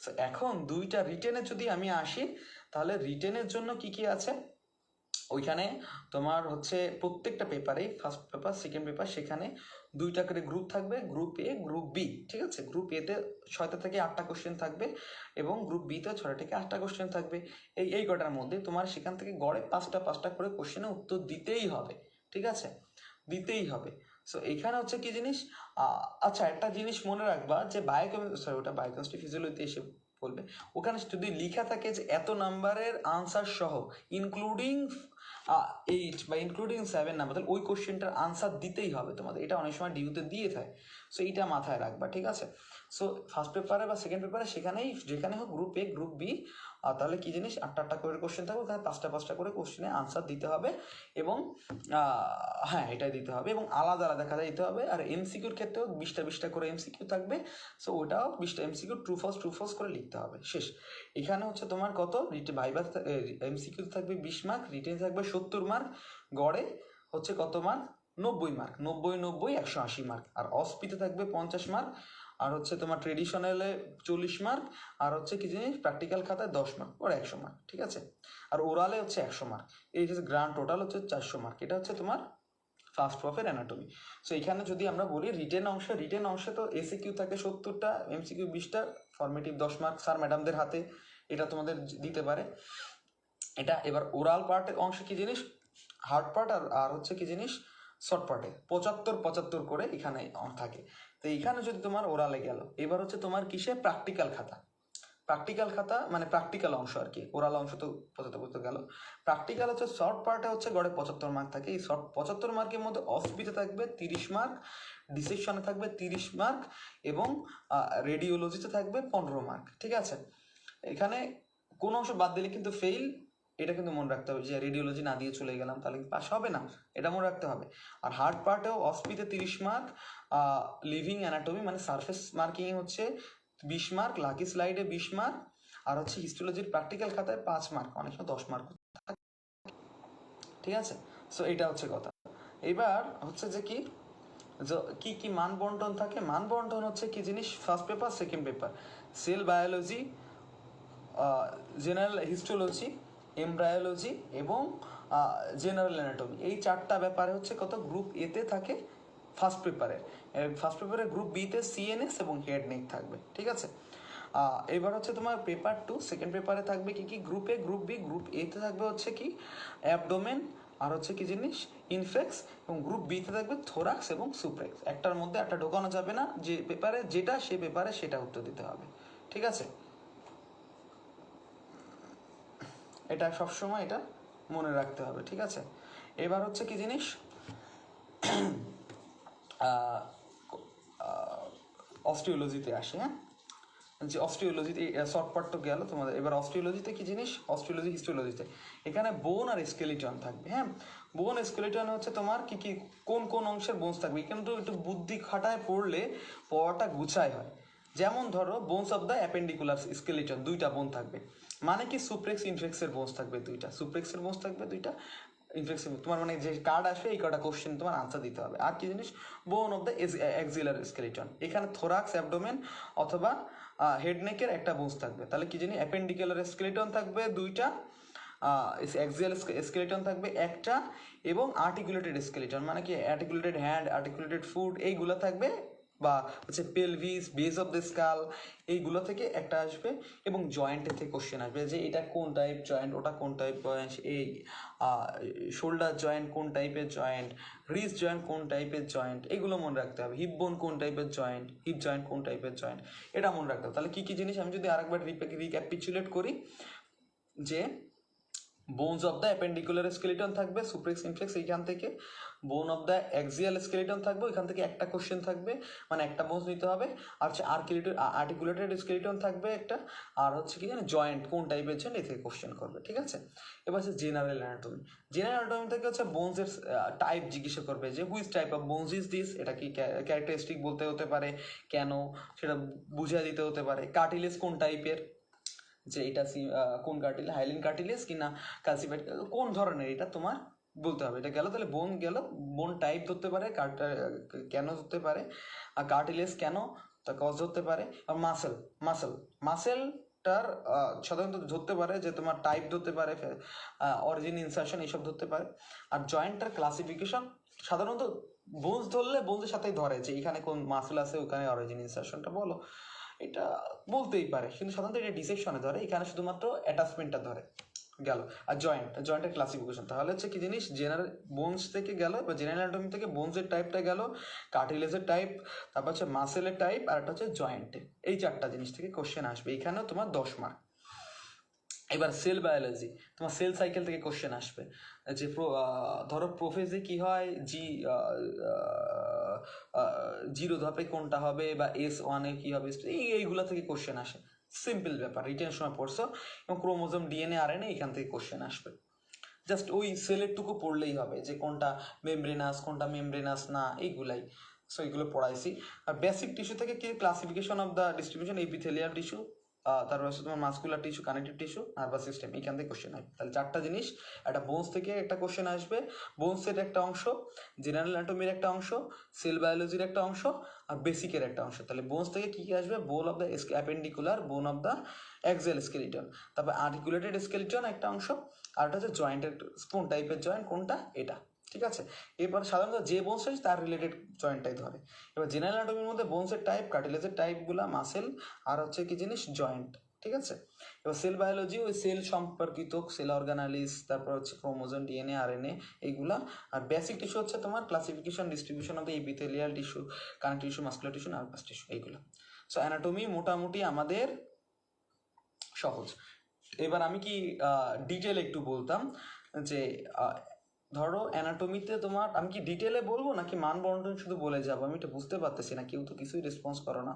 সো এখন 2টা রিটেনে যদি আমি আসি, তাহলে রিটেনের জন্য কি কি আছে, ওইখানে তোমার হচ্ছে প্রত্যেকটা পেপারেই ফার্স্ট পেপার সেকেন্ড পেপার সেখানে 2টা করে গ্রুপ থাকবে, গ্রুপ এ গ্রুপ বি, ঠিক আছে। গ্রুপ এতে 6টা থেকে 8টা কোশ্চেন থাকবে এবং গ্রুপ বিতে 6টা থেকে 8টা কোশ্চেন থাকবে। এই কটার মধ্যে তোমার সেখান থেকে গড়ে 5টা করে কোশ্চেনে উত্তর দিতেই হবে, ঠিক আছে, দিতেই হবে। সো এখানে হচ্ছে কি জিনিস, আচ্ছা একটা জিনিস মনে রাখবা যে ওটা বায়োকেমিস্ট্রি ফিজিওলজিতে এসে বলবে, ওখানে যদি লেখা থাকে যে এত নাম্বারের আনসার সহ ইনক্লুডিং 8 বা ইনক্লুডিং 7 নাম্বার, তাহলে ওই কোশ্চেনটার আনসার দিতেই হবে তোমাদের, এটা অনেক সময় ডিউতে দিয়ে থাকে। সো এইটা মাথায় রাখবা, ঠিক আছে। সো ফার্স্ট পেপারে বা সেকেন্ড পেপারে সেখানেই যেখানে হোক গ্রুপ এ গ্রুপ বি, তাহলে কি জিনিস 8টা করে কোশ্চেন থাকবে, ওখানে 5টা করে কোশ্চেনে আনসার দিতে হবে, এবং হ্যাঁ এটাই দিতে হবে, এবং আলাদা আলাদা খাতা দিতে হবে। আর এমসিকিউর ক্ষেত্রেও 20টা করে এমসিকিউ থাকবে, সো ওটাও 20টা এমসিকিউ ট্রু ফলস করে লিখতে হবে, শেষ। এখানে হচ্ছে তোমার কত ভাইবা, এমসিকিউ থাকবে 20 মার্ক, রিটেন থাকবে 70 মার্ক, গড়ে হচ্ছে কত মার্ক, 90 মার্ক, 90 180 মার্ক। আর অসপিতে থাকবে 50 মার্ক, আর হচ্ছে তোমার ট্রেডিশনালে 40 মার্ক, আর হচ্ছে কি জিনিস প্র্যাকটিক্যাল খাতায় 10 মার্ক, ওর 100 মার্ক, ঠিক আছে। আর ওরালে হচ্ছে 100 মার্ক, এই হচ্ছে গ্র্যান্ড টোটাল হচ্ছে 400 মার্ক। এটা হচ্ছে তোমার ফার্স্ট প্রফের অ্যানাটমি। সো এখানে যদি আমরা বলি রিটেন অংশে তো এসিকিউ থাকে 70টা, এমসিকিউ 20টা, ফর্মেটিভ 10 মার্ক স্যার ম্যাডামদের হাতে, এটা তোমাদের দিতে পারে এটা। এবার ওরাল পার্টের অংশ কি জিনিস, হার্ড পার্ট আর হচ্ছে কি জিনিস শর্ট পার্টে 75 করে এখানে থাকে। তো এইখানে যদি তোমার ওরালে গেল, এবার হচ্ছে তোমার কিসে, প্র্যাকটিক্যাল খাতা মানে প্র্যাকটিক্যাল অংশ আর কি, ওরাল অংশ তো 75 গেল। প্র্যাকটিক্যাল হচ্ছে শর্ট পার্টে হচ্ছে গড়ে 75 মার্ক থাকে, এই 75 মার্কের মধ্যে অসপিতে থাকবে 30 মার্ক, ডিসেকশনে থাকবে 30 মার্ক, এবং রেডিওলজিতে থাকবে 15 মার্ক, ঠিক আছে। এখানে কোন অংশ বাদ দিলে কিন্তু ফেল, এটা কিন্তু মনে রাখতে হবে, যে রেডিওলজি না দিয়ে চলে গেলাম তাহলে পাস হবে না, এটা মনে রাখতে হবে। আর হার্ড পার্টেও অসপিতে 30 মার্ক, লিভিং অ্যানাটমি মানে সারফেস মার্কিং হচ্ছে 20 মার্ক, লাকি স্লাইডে 20 মার্ক, আর হচ্ছে হিস্টোলজির প্র্যাকটিক্যাল খাতায় 5 মার্ক, অনেক সময় 10 মার্ক। ঠিক আছে, সো এটা হচ্ছে কথা। এবার হচ্ছে যে কি কি মান বন্টন থাকে। মান বন্টন হচ্ছে কি জিনিস, first paper, second paper, sell biology, general histology, embryology এবং জেনারেল অ্যানাটমি, এই 4টা ব্যাপারে হচ্ছে কত গ্রুপ এতে থাকে ফার্স্ট পেপারে। ফার্স্ট পেপারে গ্রুপ বিতে সিএনএস এবং হেড নেক থাকবে। ঠিক আছে, এবার হচ্ছে তোমার পেপার 2, সেকেন্ড পেপারে থাকবে কি কি, group A, group B, group এতে থাকবে হচ্ছে কি অ্যাবডোমেন আর হচ্ছে কি জিনিস ইনফেক্স, এবং গ্রুপ বিতে থাকবে থোরাক্স এবং সুপ্রেক্স। একটার মধ্যে একটা ঢোকানো যাবে না, যে পেপারে যেটা সে পেপারে সেটা উত্তর দিতে হবে। ঠিক আছে, এটা সবসময় এটা মনে রাখতে হবে। ঠিক আছে, এবার হচ্ছে কি জিনিস, অস্টিওলজিতে আসি। হ্যাঁ, যে অস্টিওলজিতে শর্ট পার্ট তো গেল তোমাদের। এবার অস্টিওলজিতে কি জিনিস, অস্টিওলজি হিস্টোলজিতে এখানে বোন আর স্কেলিটন থাকবে। হ্যাঁ, বোন স্কেলিটন হচ্ছে তোমার কি কি কোন কোন অংশের বোনস থাকবে, কিন্তু একটু বুদ্ধি খাটায় পড়লে পড়াটা গুছায় হয়। যেমন ধরো bones of the appendicular skeleton, 2টা বোন থাকবে, মানে কি সুপ্রেক্স ইনফ্লেক্সের বোনস থাকবে 2টা, সুপ্রেক্সের বোনস থাকবে 2টা, ইনফ্লেক্সের তোমার মানে যে কার্ড আসবে এই কটা কোশ্চেন তোমার আনসার দিতে হবে। আর কি জিনিস, বোন অফ দ্য এক্সিলার স্কেলিটন, এখানে থোরাক্স, অ্যাবডোমেন অথবা হেড নেকের একটা বোনস থাকবে। তাহলে কি জানি, অ্যাপেন্ডিকুলার স্কেলিটন থাকবে 2টা, এক্সিয়াল স্কেলিটন থাকবে 1টা, এবং আর্টিকুলেটেড স্কেলিটন মানে কি আর্টিকুলেটেড হ্যান্ড, আর্টিকুলেটেড ফুট, এইগুলো থাকবে, বা হচ্ছে pelvis, base of the skull, এইগুলো থেকে একটা আসবে। এবং জয়েন্টের থেকে কোশ্চেন আসবে, যে এটা কোন টাইপ জয়েন্ট, ওটা কোন টাইপ জয়েন্ট, এই শোল্ডার জয়েন্ট কোন টাইপের জয়েন্ট, রিস্ট জয়েন্ট কোন টাইপের জয়েন্ট, এগুলো মনে রাখতে হবে। হিপ বোন কোন টাইপের জয়েন্ট, হিপ জয়েন্ট কোন টাইপের জয়েন্ট, এটা মনে রাখতে হবে। তাহলে কি কি জিনিস আমি যদি আরেকবার রিক্যাপিচুলেট করি, যে bones of the appendicular skeleton থাকবে, সুপ্রেক্স ইনফ্লেক্স এইখান থেকে, বোন অফ দ্য এক্সিয়াল স্কেলিটন থাকবে, ওইখান থেকে একটা কোশ্চেন থাকবে, মানে একটা বোনস নিতে হবে। আর হচ্ছে আর্টিকুলেটেড স্কেলিটন থাকবে একটা, আর হচ্ছে কি জানি জয়েন্ট কোন টাইপের জয়েন্ট, এই থেকে কোশ্চেন করবে। ঠিক আছে, এবার হচ্ছে জেনারেল অ্যানাটমি। জেনারেল অ্যানাটমি থেকে হচ্ছে বোনসের টাইপ জিজ্ঞাসা করবে, যে which type of bones is this, এটা কি ক্যারেক্টারিস্টিক বলতে হতে পারে, কেন সেটা বুঝিয়ে দিতে হতে পারে, কার্টিলেজ কোন টাইপের, যে এটা কোন কার্টিলেজ, হাইলিন কার্টিলেজ কিনা ক্যালসিফাইড, কোন ধরনের, এটা তোমার বলতে হবে। এটা গেল, তাহলে বোন গেল, বোন টাইপ ধরতে পারে, কেন ধরতে পারে, আর কার্টিলেজ কেন তা কজ ধরতে পারে। আর মাসেলটার সাধারণত ধরতে পারে, যে তোমার টাইপ ধরতে পারে, অরিজিন ইনসার্শন এইসব ধরতে পারে। আর জয়েন্টটার ক্লাসিফিকেশন সাধারণত বোনস ধরলে বোনসের সাথেই ধরে, যে এখানে কোন মাসেল আছে, ওখানে অরিজিন ইনসার্শনটা বলো, এটা বলতেই পারে, কিন্তু সাধারণত এটা ডিসেকশনে ধরে, এখানে শুধুমাত্র অ্যাটাচমেন্টটা ধরে। গেল। আর জয়েন্টের ক্লাসিফিকেশন, তাহলে হচ্ছে কি জিনিস, জেনারেল বোনস থেকে গেল, বা জেনারেল অ্যানাটমি থেকে বোনসের টাইপটা গেল, কার্টিলেজের টাইপ, তারপর হচ্ছে মাসেলের টাইপ, আর একটা হচ্ছে জয়েন্টে, এই 4টা জিনিস থেকে কোশ্চেন আসবে, এখানেও তোমার 10 মার্ক। এবার সেল বায়োলজি, তোমার সেল সাইকেল থেকে কোশ্চেন আসবে, যে ধরো প্রোফেজে কি হয়, জিরো ধাপে কোনটা হবে, বা S1-এ কি হবে, এইগুলো থেকে কোশ্চেন আসে। সিম্পল ব্যাপার, রিটেন সময় পড়ছো, এবং ক্রোমোজোম, ডিএনএ, আরএনএ এখান থেকে কোশ্চেন আসবে। জাস্ট ওই সেলের টুকু পড়লেই হবে, যে কোনটা মেমব্রেনাস, কোনটা মেমব্রেনাস না, এইগুলাই। সো এইগুলো পড়াইছি। আর বেসিক টিস্যু থেকে কি classification of the distribution, epithelial tissue, তারপর হচ্ছে তোমার muscular tissue, connective tissue, nervous system, এইখান থেকে কোশ্চেন আসবে। তাহলে 4টা জিনিস, একটা বোনস থেকে একটা কোশ্চেন আসবে, বোনসের একটা অংশ, জেনারেল অ্যানাটমির একটা অংশ, সেল বায়োলজির একটা অংশ, আর বেসিকের একটা অংশ। তাহলে বোনস থেকে কি কি আসবে, বোন অফ দ্য অ্যাপেন্ডিকুলার, বোন অফ দ্য এক্সিয়াল স্কেলিটন, তারপর আর্টিকুলেটেড স্কেলিটন একটা অংশ, আর একটা হচ্ছে জয়েন্টের স্পুন টাইপের জয়েন্ট কোনটা, এটা। ঠিক আছে, এবার সাধারণত যে বোনস আছে তার রিলেটেড জয়েন্টটাই ধরে। এবার জেনারেল অ্যানাটমির মধ্যে বোনসের টাইপ, কার্টিলেজের টাইপগুলা, মাসেল, আর হচ্ছে কি জিনিস জয়েন্ট। ঠিক আছে, এবার সেল বায়োলজি ওই সেল সম্পর্কিত, সেল অর্গানালিস, তারপর হচ্ছে ক্রোমোজোম, ডিএনএ, আরএনএ, এইগুলা। আর বেসিক টিস্যু হচ্ছে তোমার classification, distribution of the epithelial tissue, connective tissue, muscular tissue, nervous tissue, এইগুলো। সো অ্যানাটমি মোটামুটি আমাদের সহজ। এবার আমি কি ডিটেল একটু বলতাম, যে ধরো অ্যানাটমিতে তোমার, আমি কি ডিটেলে বলবো নাকি মান বন্টন শুধু বলে যাবো, আমি এটা বুঝতে পারতেছি না, কেউ তো কিছুই রেসপন্স করো না।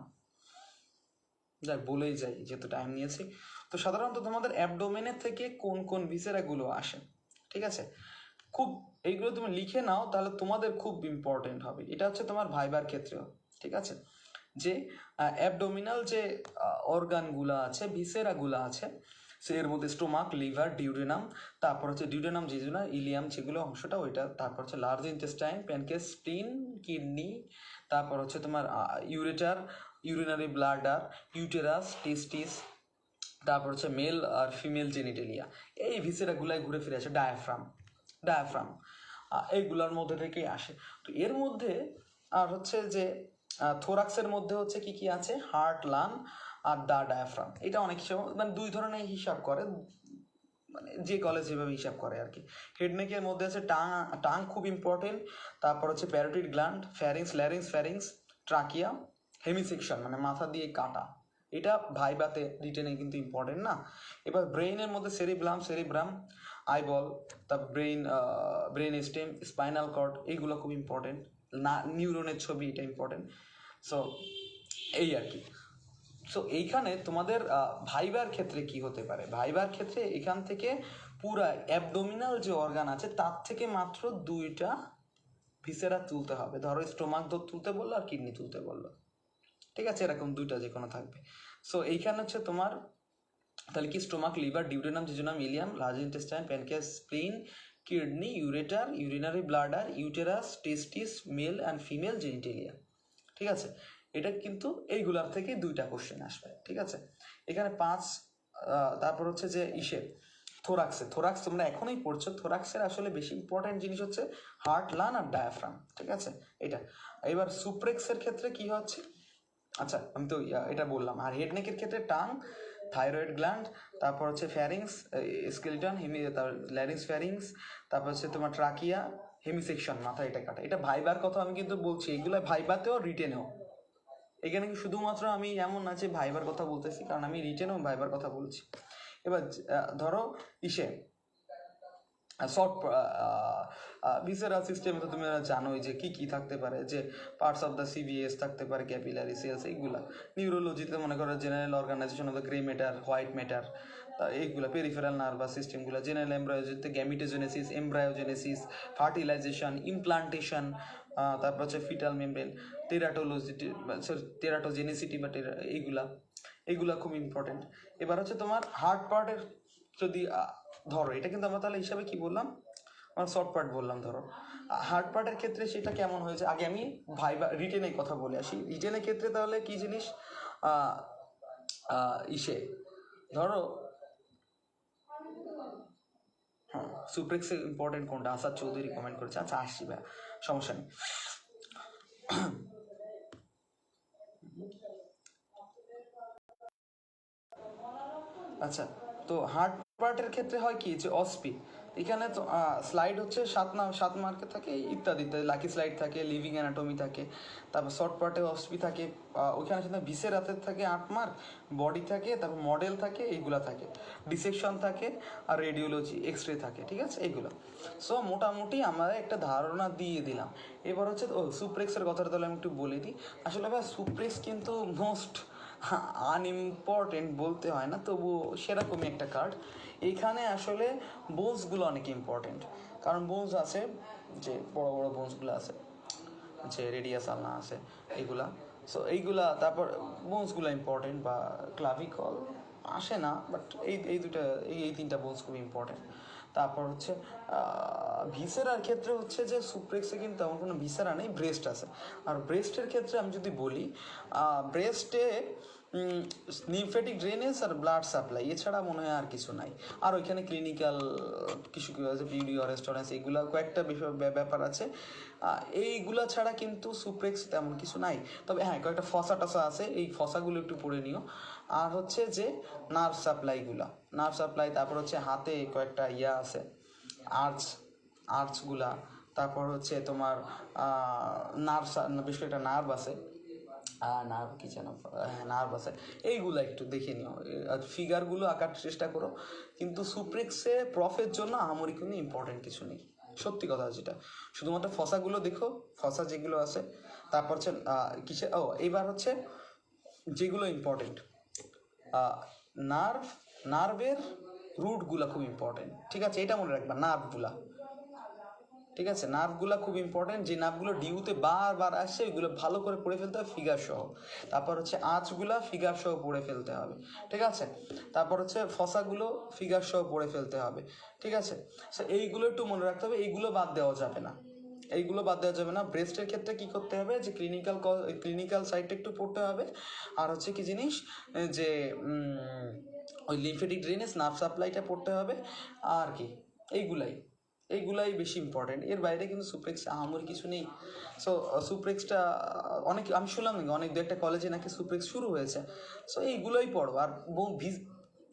যাক, বলেই যাই যেহেতু টাইম নিয়েছি। তো সাধারণত তোমাদের অ্যাবডোমেনের থেকে কোন কোন ভিসেরাগুলো আসে, ঠিক আছে? খুব এইগুলো তুমি লিখে নাও, তাহলে তোমাদের খুব ইম্পর্টেন্ট হবে। এটা হচ্ছে তোমার ভাইবার ক্ষেত্রেও, ঠিক আছে? যে অ্যাবডোমিনাল যে অর্গানগুলো আছে, ভিসেরাগুলো আছে, সে এর মধ্যে স্টোমাক, লিভার, ডিউডেনাম, তারপর হচ্ছে ডিউডেনাম জিজুনা, ইলিয়াম যেগুলো অংশটা ওইটা, তারপর হচ্ছে large intestine, pancreas, spleen, kidney, তারপর হচ্ছে তোমার ইউরেটার, ইউরিনারি ব্লাডার, ইউটেরাস, টেস্টিস, তারপর হচ্ছে মেল আর ফিমেল জেনিটেলিয়া। এই ভিসেরাগুলাই ঘুরে ফিরে আসে। ডায়াফ্রাম এইগুলোর মধ্যে থেকেই আসে। তো এর মধ্যে আর হচ্ছে যে থোরাক্সের মধ্যে হচ্ছে কি কি আছে, হার্ট, লাং আর ডায়াফ্রাম। এটা অনেক হিসাব, মানে দুই ধরনের হিসাব করে, মানে যে কলেজ যেভাবে হিসাব করে আর কি। হেডনেকের মধ্যে আছে টাং খুব ইম্পর্টেন্ট, তারপর হচ্ছে প্যারোটিড গ্ল্যান্ড, ফ্যারিংস, ট্রাকিয়া, হেমিসেকশন মানে মাথা দিয়ে কাটা। এটা ভাইবাতে রিটেনে কিন্তু ইম্পর্টেন্ট না। এবার ব্রেইনের মধ্যে সেরিব্রাম, আইবল, তারপর ব্রেন স্টেম, স্পাইনাল কর্ড, এইগুলো খুব ইম্পর্টেন্ট। নিউরনের ছবি, এটা ইম্পর্টেন্ট। সো এই আর কি। সো এইখানে তোমাদের ভাইবার ক্ষেত্রে কি হতে পারে, ভাইবার ক্ষেত্রে এখান থেকে পুরা অ্যাবডোমিনাল যে অর্গান আছে তার থেকে মাত্র দুইটা ভিসেরা তুলতে হবে। ধরো স্টোমাক তুলতে বললো আর কিডনি তুলতে বললো, ঠিক আছে? এরকম দুইটা যে কোনো থাকবে। সো এইখানে হচ্ছে তোমার তাহলে কি, stomach, liver, duodenum, jejunum, ileum, large intestine, pancreas, spleen, kidney, ureter, urinary bladder, uterus, testis, male and female genitalia, ঠিক আছে? এটা কিন্তু এইগুলার থেকে দুইটা কোশ্চেন আসবে, ঠিক আছে? এখানে তারপর হচ্ছে যে থোরাক্স তোমরা এখনই পড়ছো। থোরাক্সের আসলে বেশি ইম্পর্টেন্ট জিনিস হচ্ছে হার্ট, লাং আর ডায়াফ্রাম, ঠিক আছে? এটা এবার সুপ্রেক্সের ক্ষেত্রে কি হচ্ছে, আচ্ছা আমি তো এটা বললাম। আর হেডনেকের ক্ষেত্রে টাং, থাইরয়েড গ্ল্যান্ড, তারপর হচ্ছে ফ্যারিংস, স্কেলিটন, তারপর ল্যারিংস, ফ্যারিংস, তারপর হচ্ছে তোমার ট্রাকিয়া, হেমিসেকশন, মাথা এটা কাটা। এটা ভাইবার কথা আমি কিন্তু বলছি, এগুলো ভাইবাতেও রিটেনেও। এখানে কি শুধুমাত্র আমি এমন না যে ভাইবার কথা বলতেছি, কারণ আমি রিটেনেও ভাইবার কথা বলছি। এবার ধরো শর্ট ভিসেরাল সিস্টেমে তো তুমি জানোই যে কি কি থাকতে পারে, যে পার্টস অফ দ্য সিভিএস থাকতে পারে, ক্যাপিলারি সেলস, এইগুলা। নিউরোলজিতে মনে করো general organisation of the grey matter, white matter, এইগুলা পেরিফেরাল নার্ভাস সিস্টেমগুলো। জেনারেল এমব্রায়োলজিতে গ্যামিটোজেনেসিস, এমব্রায়োজেনেসিস, ফার্টিলাইজেশন, ইমপ্লান্টেশন, তারপর হচ্ছে ফিটাল মেমব্রেন, টেরাটোজেনিসিটি বা এইগুলা খুব ইম্পর্টেন্ট। এবার হচ্ছে তোমার হার্ট পার্টের যদি ধরো, এটা কিন্তু আমরা তাহলে হিসাবে কি বললাম, আমরা শর্ট পার্ট বললাম। ধরো হার্ড পার্টের ক্ষেত্রে সেটা কেমন হয়েছে, আগে আমি রিটেনের কথা বলে আসি। রিটেনের ক্ষেত্রে তাহলে কি জিনিস, ধরো হ্যাঁ, সুপ্রেক্সে ইম্পর্টেন্ট কোনটা, আসাদ চৌধুরী কমেন্ট করেছে। আচ্ছা আসছি ভাই, সমস্যা নেই। আচ্ছা, তো হার্ড পার্টের ক্ষেত্রে হয় কি, যে অসপি, এখানে তো স্লাইড হচ্ছে 7 মার্কে থাকে, ইত্যাদি ইত্যাদি, লাকি স্লাইড থাকে, লিভিং অ্যানাটমি থাকে, তারপর শর্ট পার্টে অসপি থাকে, ওইখানে সাথে ভিসেরাতে থাকে 8 মার্ক, বডি থাকে, তারপর মডেল থাকে, এইগুলা থাকে, ডিসেকশন থাকে, আর রেডিওলজি, এক্স রে থাকে, ঠিক আছে? এইগুলো। সো মোটামুটি আমরা একটা ধারণা দিয়ে দিলাম। এবার হচ্ছে সুপ্রেক্সের কথাটা তাহলে আমি একটু বলে দিই। আসলে ভাই সুপ্রেক্স কিন্তু মোস্ট আনইম্পর্টেন্ট বলতে হয় না, তবু সেরকমই একটা কার্ড। এইখানে আসলে বোনসগুলো অনেক ইম্পর্টেন্ট, কারণ বোনস আছে, যে বড় বড় বোনসগুলো আছে, যে রেডিয়াস আলনা আছে, এইগুলা। সো এইগুলা, তারপর বোনসগুলো ইম্পর্টেন্ট, বা ক্লাভিকল আসে না, বাট এই দুটা, এই 3টা বোনস খুব ইম্পর্টেন্ট। তারপর হচ্ছে ভিসেরার ক্ষেত্রে হচ্ছে যে সুপ্রেক্সে কিন্তু আমার কোনো ভিসেরা নেই, ব্রেস্ট আছে। আর ব্রেস্টের ক্ষেত্রে আমি যদি বলি, ব্রেস্টে নিমফেটিক ড্রেনেজ আর ব্লাড সাপ্লাই, এছাড়া মনে হয় আর কিছু নাই। আর ওইখানে ক্লিনিক্যাল কিছু আছে, বিউটি আর রেস্টুরেন্টস, এইগুলো কয়েকটা ব্যাপার আছে। এইগুলা ছাড়া কিন্তু সুপ্রেক্স তেমন কিছু নাই। তবে হ্যাঁ, কয়েকটা ফসা টসা আছে, এই ফসাগুলো একটু পড়ে নিও। আর হচ্ছে যে নার্ভ সাপ্লাই, তারপর হচ্ছে হাতে কয়েকটা আছে, আর্চগুলা, তারপর হচ্ছে তোমার বেশ কয়েকটা নার্ভ আছে, নার্ভ কি যেন, হ্যাঁ নার্ভ আছে, এইগুলো একটু দেখে নিও। ফিগারগুলো আঁকার চেষ্টা করো। কিন্তু সুপ্রেক্সে প্রফের জন্য আহামরি কোনো ইম্পর্টেন্ট কিছু নেই, সত্যি কথা যেটা। শুধুমাত্র ফসাগুলো দেখো, ফসা যেগুলো আছে। তারপর হচ্ছে এইবার হচ্ছে যেগুলো ইম্পর্টেন্ট, নার্ভ, নার্ভের রুটগুলা খুব ইম্পর্টেন্ট, ঠিক আছে, এটা মনে রাখবা, নার্ভগুলা, ঠিক আছে, নার্ভগুলো খুব ইম্পর্টেন্ট, যে নার্ভগুলো ডিউতে বারবার আসছে ওইগুলো ভালো করে পড়ে ফেলতে হবে ফিগার সহ। তারপর হচ্ছে আঁচগুলা ফিগার সহ পড়ে ফেলতে হবে, ঠিক আছে। তারপর হচ্ছে ফসাগুলো ফিগার সহ পড়ে ফেলতে হবে, ঠিক আছে। সো এইগুলো একটু মনে রাখতে হবে, এইগুলো বাদ দেওয়া যাবে না, এইগুলো বাদ দেওয়া যাবে না। ব্রেস্টের ক্ষেত্রে কি করতে হবে, যে ক্লিনিক্যাল সাইডটা একটু পড়তে হবে। আর হচ্ছে কি জিনিস, যে ওই লিম্ফেটিক ড্রেনেজ নার্ভ সাপ্লাইটা পড়তে হবে। আর কি, এইগুলাই বেশি ইম্পর্টেন্ট, এর বাইরে কিন্তু সুপ্রেক্স আহামরি কিছু নেই। সো সুপ্রেক্সটা অনেক, আমি শুনলাম নাকি অনেক দু একটা কলেজে নাকি সুপ্রেক্স শুরু হয়েছে। সো এইগুলোই পড়ো। আর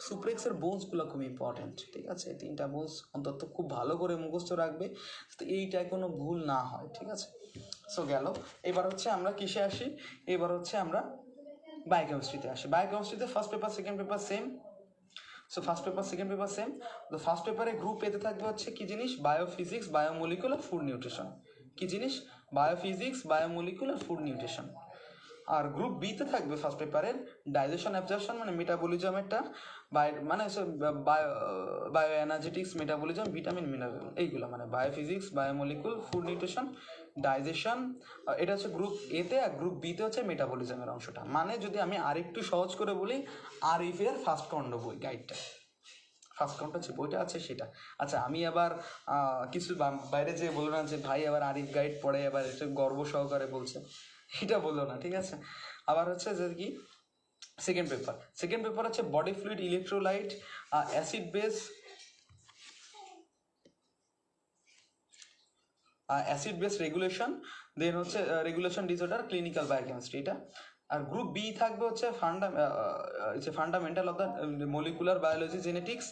সুপ্রেক্সের বোনসগুলো খুব ইম্পর্টেন্ট, ঠিক আছে, 3টা বোনস অন্তত খুব ভালো করে মুখস্থ রাখবে, তো এইটায় কোনো ভুল না হয়, ঠিক আছে। সো গেল। এবার হচ্ছে আমরা কিসে আসি, এবার হচ্ছে আমরা বায়োকেমিস্ট্রিতে আসি। বায়োকেমিস্ট্রিতে first paper second paper same. So first paper second paper same. তো ফার্স্ট পেপারে গ্রুপ এতে থাকবে হচ্ছে কি জিনিস, বায়োফিজিক্স, বায়োমলিকুলার, ফুড নিউট্রিশন। কি জিনিস, বায়োফিজিক্স, বায়োমলিকুলার, ফুড নিউট্রিশন। আর গ্রুপ বিতে থাকবে ফার্স্ট পেপারের ডাইজেশন অ্যাবজর্পশন মানে মেটাবলিজমেরটা, মানে বায়ো এনার্জেটিক্স, মেটাবলিজম, ভিটামিন, মিনারেল, এইগুলো মানে biophysics, biomolecule, food nutrition, digestion. এটা হচ্ছে গ্রুপ এতে। আর গ্রুপ বিতে হচ্ছে মেটাবলিজমের অংশটা। মানে যদি আমি আরেকটু সহজ করে বলি, আরিফের ফার্স্ট খণ্ড বই গাইডটা, ফার্স্ট কাউন্ট হচ্ছে বইটা আছে সেটা। আচ্ছা, আমি আবার কিছু বাইরে যেয়ে বললো না যে ভাই আবার আরিফ গাইড পড়ে, আবার একটু গর্ব সহকারে বলছে, এটা বললো না, ঠিক আছে। আবার হচ্ছে যে কি, সেকেন্ড পেপার হচ্ছে body fluid, electrolyte, acid base, regulation, then হচ্ছে রেগুলেশন ডিসঅর্ডার, ক্লিনিক্যাল বায়োকেমিস্ট্রি, এটা। আর গ্রুপ বি থাকবে হচ্ছে fundamental of the molecular biology, genetics,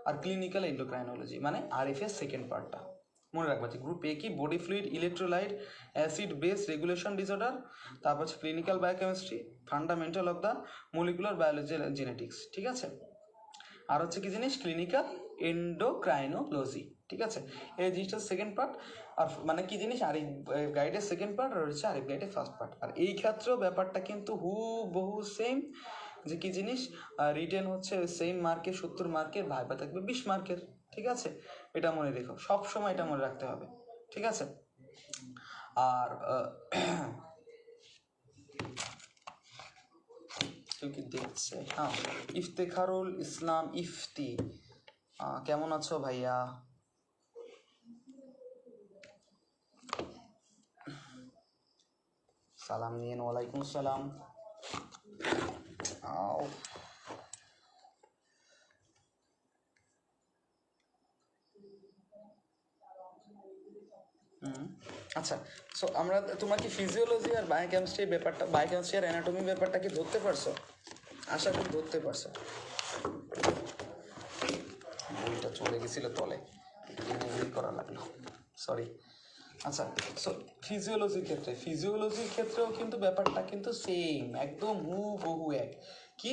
আর ক্লিনিক্যাল এন্ডোক্রাইনোলজি, মানে আরএফএস সেকেন্ড পার্টটা মনে রাখবা। যে গ্রুপ এ কি, body fluid, electrolyte, acid base, regulation disorder, তারপর হচ্ছে clinical biochemistry, fundamental of the molecular biology, genetics, ঠিক আছে। আর হচ্ছে কি জিনিস, ক্লিনিক্যাল এন্ডোক্রাইনোলজি, ঠিক আছে। এই জিনিসটা সেকেন্ড পার্ট। আর মানে কি জিনিস, আরিফ গাইডের সেকেন্ড পার্ট আর হচ্ছে আরিফ গাইডের ফার্স্ট পার্ট। আর এই ক্ষেত্রেও ব্যাপারটা কিন্তু বহু সেম, যে কি জিনিস, রিটেন হচ্ছে সেম মার্কের 70 মার্কের, ভাইবা থাকবে 20 মার্কের, ঠিক আছে। এটা মনে রেখো, সবসময় এটা মনে রাখতে হবে, ঠিক আছে। আর কেউ কি দেখছে? হ্যাঁ, ইফতেখারুল ইসলাম ইফতি, কেমন আছো ভাইয়া? সালাম নিয়েন। ওয়ালাইকুম সালাম। আচ্ছা, সো আমরা, তোমরা কি ফিজিওলজি আর বায়োকেমিস্ট্রির ব্যাপারটা, বায়োকেমিস্ট্রি আর অ্যানাটমি ব্যাপারটা কি ধরতে পারছো? আশা করি ধরতে পারছো। বইটা চলে গেছিল তলে, করা লাগলো, সরি। আচ্ছা, সো ফিজিওলজির ক্ষেত্রেও কিন্তু ব্যাপারটা কিন্তু সেম, একদম হুবহু এক। কি,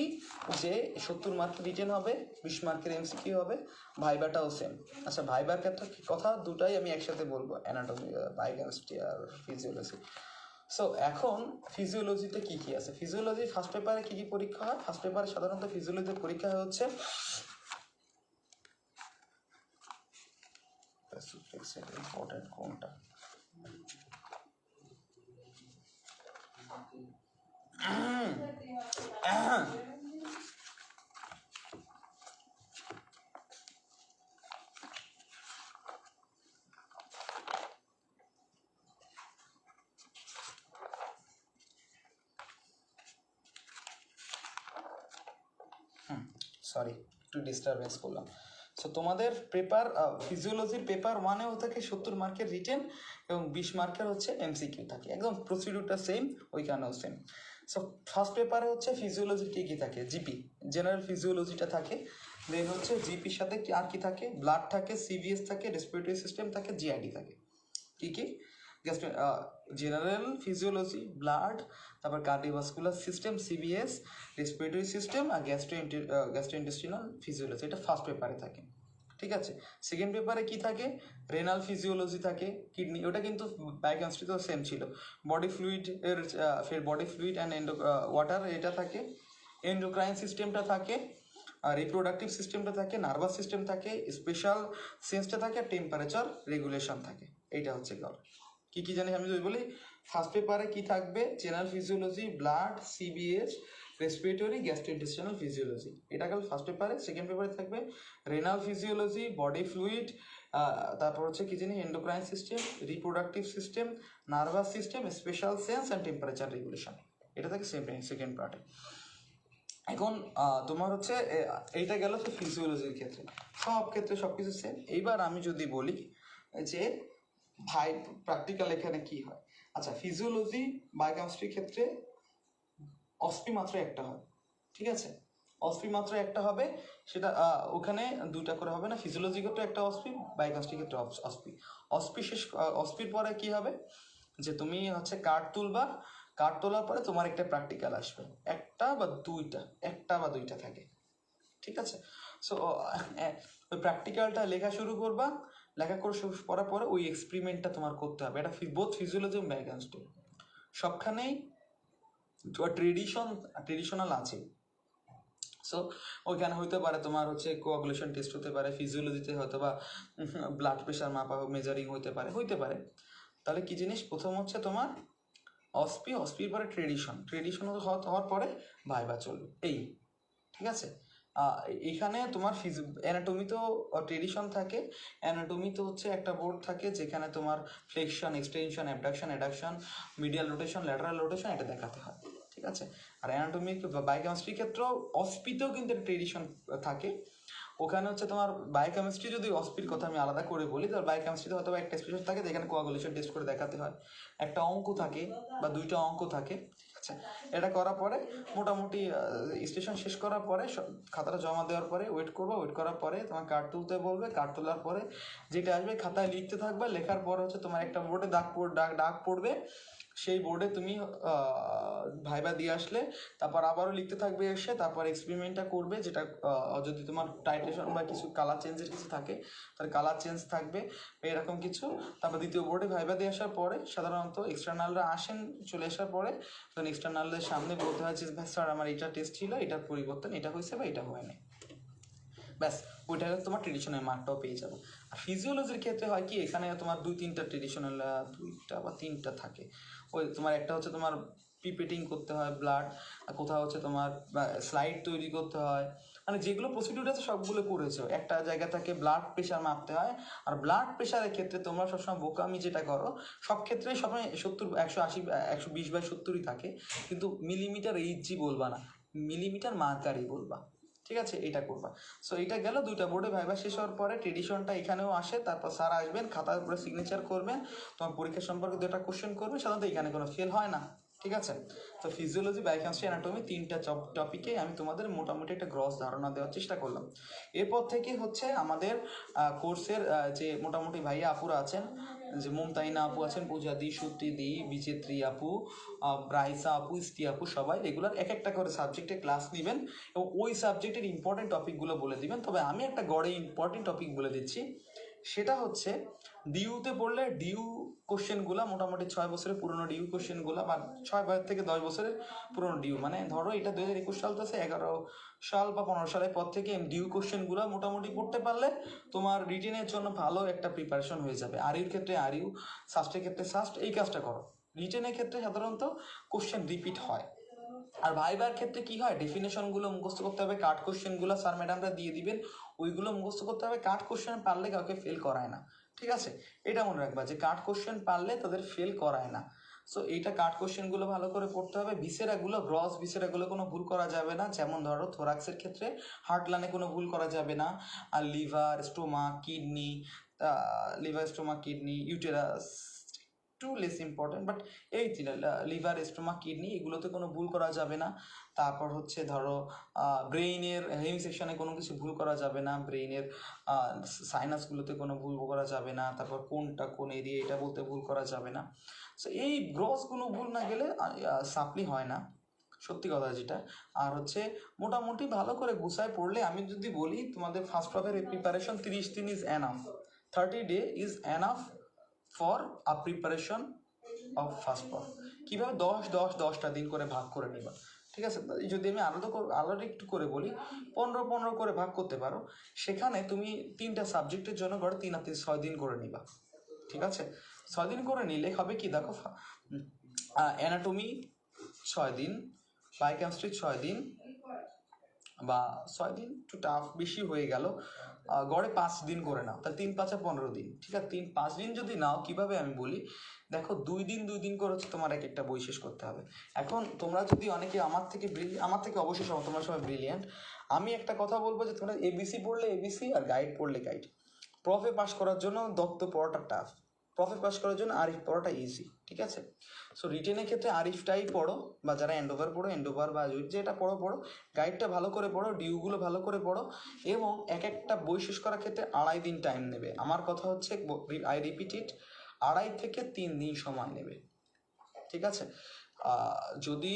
যে 70 মার্কের রিটেন হবে, 20 মার্কের এমসিকিউ হবে, ভাইবাটাও সেম। আচ্ছা, ভাইবার ক্ষেত্রে কথা দুটাই আমি একসাথে বলবো, অ্যানাটমি, বায়োকেমিস্ট্রি আর ফিজিওলজি। সো এখন ফিজিওলজিতে কি কি আছে? ফিজিওলজি ফার্স্ট পেপারে কি কি পরীক্ষা হয়? ফার্স্ট পেপারে সাধারণত ফিজিওলজির পরীক্ষা হচ্ছে ইম্পর্টেন্ট কোনটা, সরি একটু ডিস্টারবেন্স করলাম। সো তোমাদের পেপার, ফিজিওলজির পেপার 1-এও থাকে 70 মার্কের রিটেন এবং 20 মার্কের হচ্ছে এমসিকিউ থাকে, একদম প্রসিডিউরটা সেম, ওইখানেও সেম। সো ফার্স্ট পেপারে হচ্ছে ফিজিওলজির কী কী থাকে, জিপি, জেনারেল ফিজিওলজিটা থাকে। দেন হচ্ছে জিপির সাথে আর কি থাকে, ব্লাড থাকে, সিভিএস থাকে, রেসপিরেটরি সিস্টেম থাকে, জিআইডি থাকে। কী কী, জেনারেল ফিজিওলজি, ব্লাড, তারপর cardiovascular system, CBS, respiratory system, আর গ্যাস্ট্রোইন্টেস্টিনাল ফিজিওলজি, এটা ফার্স্ট পেপারে থাকে, ঠিক আছে। সেকেন্ড পেপারে কি থাকে, রেনাল ফিজিওলজি থাকে, কিডনি, ওটা কিন্তু বায়োকেমিস্ট্রিতেও সেম ছিল। বডি ফ্লুইড এর ফের বডি ফ্লুইড অ্যান্ড ওয়াটার, এটা থাকে। এন্ডোক্রাইন সিস্টেমটা থাকে। রিপ্রোডাক্টিভ সিস্টেমটা থাকে, নার্ভাস সিস্টেম থাকে, স্পেশাল সেন্সটা থাকে, টেম্পারেচার রেগুলেশন থাকে। এইটা হচ্ছে গল। কী কী জানিস আমি যদি বলি, ফার্স্ট পেপারে কি থাকবে, general physiology, blood, CBS, respiratory, gastrointestinal physiology, এটা গেল ফার্স্ট পেপারে। সেকেন্ড পেপারে থাকবে রেনাল ফিজিওলজি, বডি ফ্লুইড, তারপর হচ্ছে কি জানি endocrine system, reproductive system, nervous system, special sense and temperature regulation, এটা থাকে সেকেন্ড পার্টে। এখন তোমার হচ্ছে এইটা গেল তো ফিজিওলজির ক্ষেত্রে, সব ক্ষেত্রে সব কিছু সেম। এইবার আমি যদি বলি যে ভাই প্র্যাকটিক্যাল এখানে কি হয়। আচ্ছা, ফিজিওলজি বায়োকেমিস্ট্রির ক্ষেত্রে অস্পি মাত্র একটা হয়, ঠিক আছে, অস্পি মাত্র একটা হবে, সেটা ওখানে দুইটা করে হবে না। ফিজিওলজি ক্ষেত্রে একটা অস্পি, বায়োকেমিস্ট্রি ক্ষেত্রে অস্পি। অস্পির পরে কি হবে, যে তুমি হচ্ছে কার্ড তুলবা, কার্ড তোলার পরে তোমার একটা প্র্যাকটিক্যাল আসবে, একটা বা দুইটা থাকে, ঠিক আছে। সো ওই প্র্যাকটিক্যালটা লেখা শুরু করবা, লেখা করে করার পরে ওই এক্সপেরিমেন্টটা তোমার করতে হবে। এটা বোথ ফিজিওলজি এবং বায়োকেমিস্ট্রি সবখানেই ট্রেডিশনাল আছে। সো ওইখানে হইতে পারে তোমার হচ্ছে কোয়াগুলেশন টেস্ট হতে পারে, ফিজিওলজিতে হয়তো বা ব্লাড প্রেশার মাপা মেজারিং হতে পারে। তাহলে কি জিনিস, প্রথম হচ্ছে তোমার অস্পির পরে ট্রেডিশন হওয়ার পরে ভাইবা চলবে, এই, ঠিক আছে। এখানে তোমার অ্যানাটমিতেও ট্রেডিশন থাকে। অ্যানাটমিতে হচ্ছে একটা বোর্ড থাকে যেখানে তোমার flexion, extension, abduction, addiction, medial rotation, lateral rotation, এটা দেখাতে হয়, ঠিক আছে। আর অ্যানাটমি বায়োকেমিস্ট্রির ক্ষেত্রেও অস্পিতেও কিন্তু ট্রেডিশন থাকে। ওখানে হচ্ছে তোমার বায়োকেমিস্ট্রি, যদি অস্পির কথা আমি আলাদা করে বলি, তাহলে বায়োকেমিস্ট্রিতে হয়তো একটা স্পেশাল থাকে যেখানে কোয়াগুলেশন টেস্ট করে দেখাতে হয়, একটা অঙ্ক থাকে বা দুইটা অঙ্ক থাকে, ঠিক আছে। এটা করার পরে মোটামুটি স্টেশন শেষ করার পরে খাতাটা জমা দেওয়ার পরে ওয়েট করার পরে তোমার কার্ড তুলতে বলবে, কার্ড তোলার পরে যেটা আসবে খাতায় লিখতে থাকবে, লেখার পরে হচ্ছে তোমার একটা বোর্ডে দাগ পড়বে, সেই বোর্ডে তুমি ভাইবা দিয়ে আসলে তারপর আবারও লিখতে থাকবে এসে, তারপর এক্সপেরিমেন্টটা করবে, যেটা যদি তোমার টাইট্রেশন বা কিছু কালার চেঞ্জের কিছু থাকে তার কালার চেঞ্জ থাকবে এরকম কিছু। তারপর দ্বিতীয় বোর্ডে ভাইবা দিয়ে আসার পরে সাধারণত এক্সটার্নালরা আসেন, চলে আসার পরে তখন এক্সটার্নালদের সামনে বলতে হয় যে স্যার আমার এটা টেস্ট ছিল, এটার পরিবর্তন এটা হয়েছে বা এটা হয়নি, ব্যাস ওইটা তোমার ট্রেডিশনাল মার্কটাও পেয়ে যাবো। আর ফিজিওলজির ক্ষেত্রে হয় কি, এখানে তোমার দুইটা বা তিনটা থাকে। ওই তোমার একটা হচ্ছে তোমার পিপেটিং করতে হয় ব্লাড, আর কোথাও হচ্ছে তোমার স্লাইড তৈরি করতে হয়, মানে যেগুলো প্রসিডিউর আছে সবগুলো করেছো। একটা জায়গা থেকে ব্লাড প্রেশার মাপতে হয়, আর ব্লাড প্রেশারের ক্ষেত্রে তোমরা সবসময় বোকামি যেটা করো, সব ক্ষেত্রেই সবসময় 70, 180, 120/70ই থাকে, কিন্তু মিলিমিটার এইচজি বলবা না, মিলিমিটার মার্কারই বলবা, ঠিক আছে, এটা করবা। সো এটা গেল দুইটা বোর্ডে ভাইবা শেষ হওয়ার পরে ট্রেডিশনটা এখানেও আসে, তারপর স্যার আসবেন, খাতার উপরে সিগনেচার করবেন, তোমার পরীক্ষা সম্পর্কে দুটা কোশ্চেন করবে, সাধারণত এখানে কোনো ফেল হয় না, ঠিক আছে। তো ফিজিওলজি, বায়োকেমিস্ট্রি, অ্যানাটমি তিনটা টপিকে আমি তোমাদের মোটামুটি একটা গ্রস ধারণা দেওয়ার চেষ্টা করলাম। এরপর থেকে হচ্ছে আমাদের কোর্সের যে মোটামুটি ভাইয়া আপুরা আছেন, যে মুমতাইনা আপু আছেন, পূজাদি, সুপ্তিদি, বিচিত্রী আপু, ব্রাইসা আপু, ইস্তি আপু, সবাই রেগুলার এক একটা করে সাবজেক্টে ক্লাস নেবেন এবং ওই সাবজেক্টের ইম্পর্টেন্ট টপিকগুলো বলে দিবেন। তবে আমি একটা গড়ে ইম্পর্টেন্ট টপিক বলে দিচ্ছি, সেটা হচ্ছে ডিউতে পড়লে ডিউ কোশ্চেনগুলো, মোটামুটি 6 বছরের পুরনো ডিউ কোশ্চেনগুলো, বা 6 থেকে 10 বছরের পুরনো ডিউ, মানে ধরো এটা 2021 সাল তো আছে, 11 সাল বা 15 সালের পর থেকে ডিউ কোশ্চেনগুলো মোটামুটি পড়তে পারলে তোমার রিটেনের জন্য ভালো একটা প্রিপারেশন হয়ে যাবে। আরিউর ক্ষেত্রে আরিউ, সাস্টের ক্ষেত্রে সাস্ট, এই কাজটা করো। রিটেনের ক্ষেত্রে সাধারণত কোশ্চেন রিপিট হয়। আর ভাইবার ক্ষেত্রে কি হয়, ডেফিনেশনগুলো মুখস্থ করতে হবে, কাট কোশ্চেনগুলো স্যার ম্যাডামরা দিয়ে দিবেন, ওইগুলো মুখস্থ করতে হবে। কাট কোশ্চেন পারলে কাউকে ফেল করায় না, ঠিক আছে, এটা মনে রাখবা যে কাট কোশ্চেন পারলে তাদের ফেল করায় না। সো এইটা কাট কোশ্চেনগুলো ভালো করে পড়তে হবে। ভিসেরাগুলো, গ্রস ভিসেরাগুলো কোনো ভুল করা যাবে না, যেমন ধরো থোরাক্সের ক্ষেত্রে হার্ট লানে কোনো ভুল করা যাবে না, আর লিভার, স্টোমাক, কিডনি, ইউটেরাস একটু লেস ইম্পর্টেন্ট, বাট এই লিভার, স্টোমাক, কিডনি এগুলোতে কোনো ভুল করা যাবে না। তারপর হচ্ছে ধরো ব্রেইনের হেমি সেকশনে কোনো কিছু ভুল করা যাবে না, ব্রেইনের সাইনাসগুলোতে কোনো ভুল করা যাবে না, তারপর কোনটা কোন এরিয়া এটা বলতে ভুল করা যাবে না। সো এই গ্রসগুলো ভুল না গেলে সাপ্লি হয় না, সত্যি কথা যেটা। আর হচ্ছে মোটামুটি ভালো করে গুছায় পড়লে, আমি যদি বলি তোমাদের ফার্স্ট হাফের প্রিপারেশন 30 দিন is enough, 30 days is enough for a preparation of first part. কীভাবে 10-10-10টা দিন করে ভাগ করে নিবা, ঠিক আছে, যদি আমি আলাদা একটু করে বলি, 15 করে ভাগ করতে পারো। সেখানে তুমি 3টা সাবজেক্টের জন্য গড়ে 3 আর 3 6 দিন করে নিবা। ঠিক আছে, 6 দিন করে নিলে হবে কি, দেখো অ্যানাটমি 6 দিন, বায়োকেমিস্ট্রি 6 দিন, বা 6 দিন একটু টাফ বেশি হয়ে গেল, গড়ে 5 দিন করে নাও, তাহলে 3 5 15 দিন। ঠিক আছে, 3 5 দিন যদি নাও, কিভাবে আমি বলি, দেখো 2 দিন করে হচ্ছে তোমার এক একটা বই শেষ করতে হবে। এখন তোমরা যদি অনেকে আমার থেকে অবশ্যই তোমরা সবাই ব্রিলিয়ান্ট, আমি একটা কথা বলবো যে তোমরা এবিসি পড়লে এবিসি আর গাইড পড়লে গাইড। প্রফে পাস করার জন্য দত্ত পড়াটা টাফ, প্রফে পাস করার জন্য আরিফ পড়াটা ইজি। ঠিক আছে, সো রিটেনের ক্ষেত্রে আরিফটাই পড়ো, বা যারা এন্ডোভার পড়ো এন্ডোভার বা যেটা পড়ো, গাইডটা ভালো করে পড়ো, ডিউগুলো ভালো করে পড়ো, এবং এক একটা বই শেষ করার ক্ষেত্রে 2.5 দিন টাইম নেবে। আমার কথা হচ্ছে, আই রিপিট ইট, 2.5 থেকে 3 দিন সময় নেবে। ঠিক আছে, যদি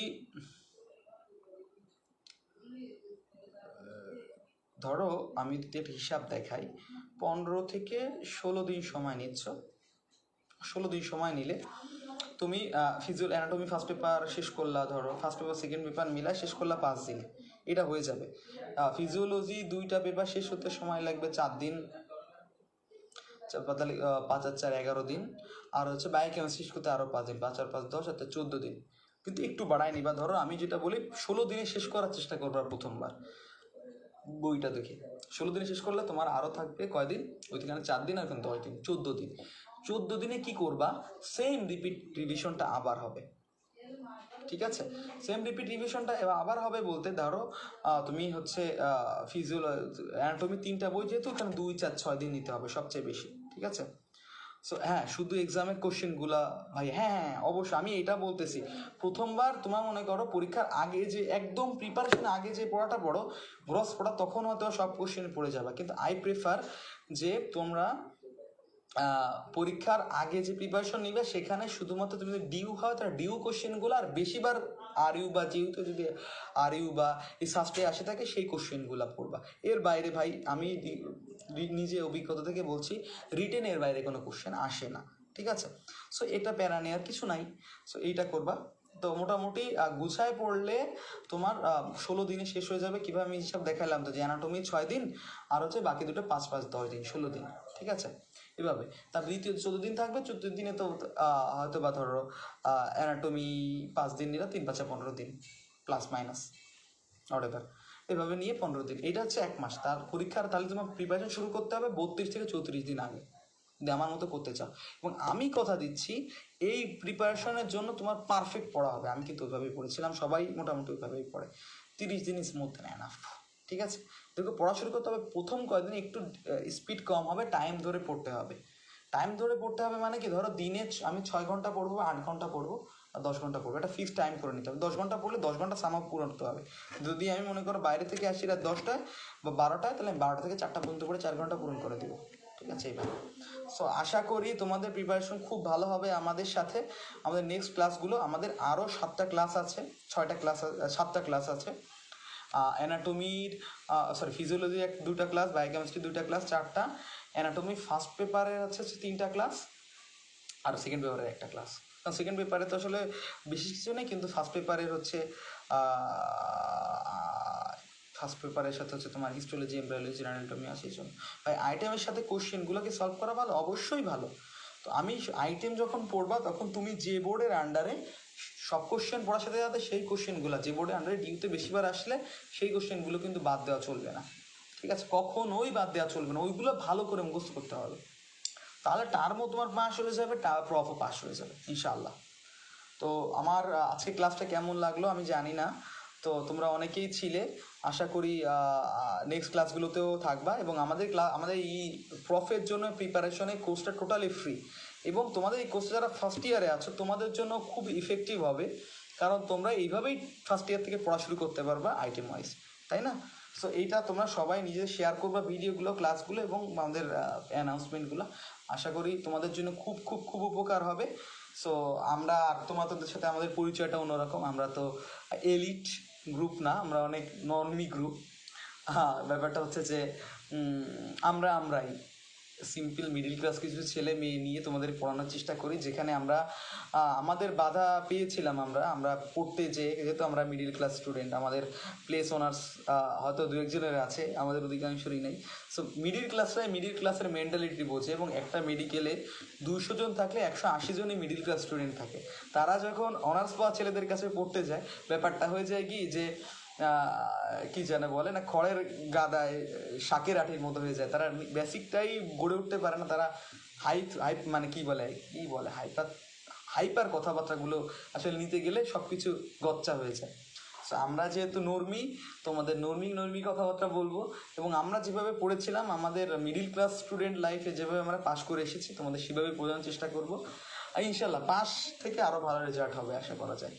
ধরো আমি যদি একটা হিসাব দেখাই, 15 থেকে 16 দিন সময় নিচ্ছ, 16 দিন সময় নিলে তুমি ফিজিওল অ্যানাটমি ফার্স্ট পেপার শেষ করলা, ধরো ফার্স্ট পেপার সেকেন্ড পেপার মিলায় শেষ করলা 5 দিন, এটা হয়ে যাবে। ফিজিওলজি 2টা পেপার শেষ হতে সময় লাগবে 4 দিন, 5 আর 4 11 দিন, আর হচ্ছে বায়োকেমিস্ট্রি শেষ করতে আরও 5 দিন, 5 আর 5 10 আর 14 দিন, কিন্তু একটু বাড়ায় নিবা। ধরো আমি যেটা বলি 16 দিনে শেষ করার চেষ্টা করবা প্রথমবার বইটা দেখে। 16 দিনে শেষ করলে তোমার আরও থাকবে কয়দিন, ওইখানে 4 দিন আর এখন 10 দিন, 14 দিন। 14 দিনে কি করবা, সেম রিপিট রিভিশনটা আবার হবে। ঠিক আছে, সেম রিপিট রিভিশনটা আবার হবে বলতে, ধরো তুমি হচ্ছে অ্যানাটমি 3টা বই, যেহেতু এখানে 2 4 6 দিন নিতে হবে সবচেয়ে বেশি। ঠিক আছে, সো হ্যাঁ, শুধু এক্সামের কোশ্চেনগুলা ভাই, হ্যাঁ অবশ্যই আমি এটা বলতেছি, প্রথমবার তোমার মনে করো পরীক্ষার আগে যে একদম প্রিপারেশন আগে যে পড়াটা পড়ো, গ্রস পড়া, তখন হয়তো সব কোশ্চেন পড়ে যাবে, কিন্তু আই প্রেফার যে তোমরা পরীক্ষার আগে যে প্রিপারেশন নিবে, সেখানে শুধুমাত্র তুমি যদি ডিউ হয় তাহলে ডিউ কোশ্চেনগুলো, আর বেশিবার আর ইউ বা জিউতে যদি আর ইউ বা এই সাস্টে আসে থাকে সেই কোশ্চেনগুলো পড়বা। এর বাইরে ভাই আমি নিজে অভিজ্ঞতা থেকে বলছি, রিটেনের বাইরে কোনো কোশ্চেন আসে না। ঠিক আছে, সো এটা প্যারা নেওয়ার কিছু নাই, সো এইটা করবা। তো মোটামুটি গুছায় পড়লে তোমার 16 দিনে শেষ হয়ে যাবে। কীভাবে আমি হিসাব দেখালাম তো, যে অ্যানাটমি 6 দিন, আর হচ্ছে বাকি দুটো 5 5 10 দিন, 16 দিন। ঠিক আছে, এভাবে। তারপর দ্বিতীয় 14 দিন থাকবে, 14 দিনে তো হয়তো বা ধরো অ্যানাটমি 5 দিন নিলে 3 5 15 দিন, প্লাস মাইনাস অর্ডার, এভাবে নিয়ে 15 দিন, এটা হচ্ছে 1 মাস। তার পরীক্ষার তাহলে তোমার প্রিপারেশন শুরু করতে হবে 32 থেকে 34 দিন আগে, যদি আমার মতো করতে চাও। এবং আমি কথা দিচ্ছি, এই প্রিপারেশনের জন্য তোমার পারফেক্ট পড়া হবে। আমি কিন্তু ওইভাবেই পড়েছিলাম, সবাই মোটামুটি ওইভাবেই পড়ে, 30 দিন ইজ মোর দ্যান এনাফ। ঠিক আছে, দেখো পড়া শুরু করতে হবে, প্রথম কয়েকদিন একটু স্পিড কম হবে, টাইম ধরে পড়তে হবে। টাইম ধরে পড়তে হবে মানে কি, ধরো দিনে আমি 6 ঘন্টা পড়বো, 8 ঘন্টা পড়বো, আর 10 ঘন্টা পড়বো, একটা ফিক্সড টাইম করে নিতে হবে। 10 ঘন্টা পড়লে 10 ঘন্টা সামাপ পূরণ করতে হবে। যদি আমি মনে করো বাইরে থেকে আসি রাত 10টায় বা 12টায়, তাহলে আমি 12টা থেকে 4টা পর্যন্ত পড়ে 4 ঘন্টা পূরণ করে দেবো। ঠিক আছে, এইভাবে। সো আশা করি তোমাদের প্রিপারেশন খুব ভালো হবে আমাদের সাথে। আমাদের নেক্সট ক্লাসগুলো, আমাদের আরও 7টা ক্লাস আছে, 6টা ক্লাস, 7টা ক্লাস আছে। অ্যানাটমির ফিজিওলজি 2টা ক্লাস, বায়োকেমিস্ট্রি 2টা ক্লাস, 4টা। অ্যানাটমি ফার্স্ট পেপারের আছে 3টা ক্লাস, আর সেকেন্ড পেপারের 1টা ক্লাস। কারণ সেকেন্ড পেপারে তো আসলে বেশি কিছু নেই, কিন্তু ফার্স্ট পেপারের হচ্ছে ফার্স্ট পেপারের সাথে হচ্ছে তোমার হিস্টোলজি, এমব্রায়োলজি, অ্যানাটমি আছে। এই জন্য ভাই আইটেমের সাথে কোশ্চেনগুলোকে সলভ করা ভালো, অবশ্যই ভালো। তো আমি আইটেম যখন পড়বা, তখন তুমি যে বোর্ডের আন্ডারে সব কোশ্চেন পড়ার সাথে সাথে সেই কোশ্চেনগুলো যে বোর্ডের আন্ডারে ডিউতে বেশিবার আসলে সেই কোশ্চেনগুলো কিন্তু বাদ দেওয়া চলবে না। ঠিক আছে, কখনোই বাদ দেওয়া চলবে না, ওইগুলো ভালো করে মুখস্থ করতে হবে। তাহলে টার্মও তোমার পাস হয়ে যাবে, প্রফও পাস হয়ে যাবে ইনশাআল্লাহ। তো আমার আজকে ক্লাসটা কেমন লাগলো আমি জানি না, তো তোমরা অনেকেই ছিলে, আশা করি নেক্সট ক্লাসগুলোতেও থাকবা। এবং আমাদের এই প্রফের জন্য প্রিপারেশনে কোর্সটা টোটালি ফ্রি, এবং তোমাদের এই কোর্সে যারা ফার্স্ট ইয়ারে আছো তোমাদের জন্য খুব ইফেক্টিভ হবে, কারণ তোমরা এইভাবেই ফার্স্ট ইয়ার থেকে পড়া শুরু করতে পারবা আইটেম ওয়াইজ, তাই না? সো এইটা তোমরা সবাই নিজে শেয়ার করবা, ভিডিওগুলো, ক্লাসগুলো এবং আমাদের অ্যানাউন্সমেন্টগুলো। আশা করি তোমাদের জন্য খুব খুব খুব উপকার হবে। সো আমরা তোমাদের সাথে আমাদের পরিচয়টা অন্যরকম, আমরা তো এলিট গ্রুপ না, আমরা অনেক নর্মি গ্রুপ। হ্যাঁ, ব্যাপারটা হচ্ছে যে আমরাই সিম্পল মিডিল ক্লাস কিছু ছেলে মেয়ে নিয়ে তোমাদের পড়ানোর চেষ্টা করি, যেখানে আমরা আমাদের বাধা পেয়েছিলাম আমরা পড়তে যেহেতু আমরা মিডিল ক্লাস স্টুডেন্ট, আমাদের প্লেস অনার্স হয়তো দু একজনের আছে, আমাদের অধিকাংশরই নেই। সো মিডিল ক্লাসের মেন্টালিটি বোঝে, এবং একটা মেডিকেলে 200 জন থাকলে 180 জনই মিডিল ক্লাস স্টুডেন্ট থাকে। তারা যখন অনার্স পাওয়া ছেলেদের কাছে পড়তে যায়, ব্যাপারটা হয়ে যায় কি যে কি জানে বলে না, খড়ের গাদায় শাকের আঠির মতো হয়ে যায়। তারা বেসিকটাই গড়ে উঠতে পারে না। তারা হাইপ মানে কি বলে হাইপার কথাবার্তাগুলো আসলে নিতে গেলে সব কিছু গচ্চা হয়ে যায়। সো আমরা যেহেতু নর্মি, তোমাদের নর্মি কথাবার্তা বলবো, এবং আমরা যেভাবে পড়েছিলাম আমাদের মিডিল ক্লাস স্টুডেন্ট লাইফে যেভাবে আমরা পাশ করে এসেছি, তোমাদের সেভাবে বোঝানোর চেষ্টা করবো। আর ইনশাল্লাহ পাস থেকে আরও ভালো রেজাল্ট হবে আশা করা যায়।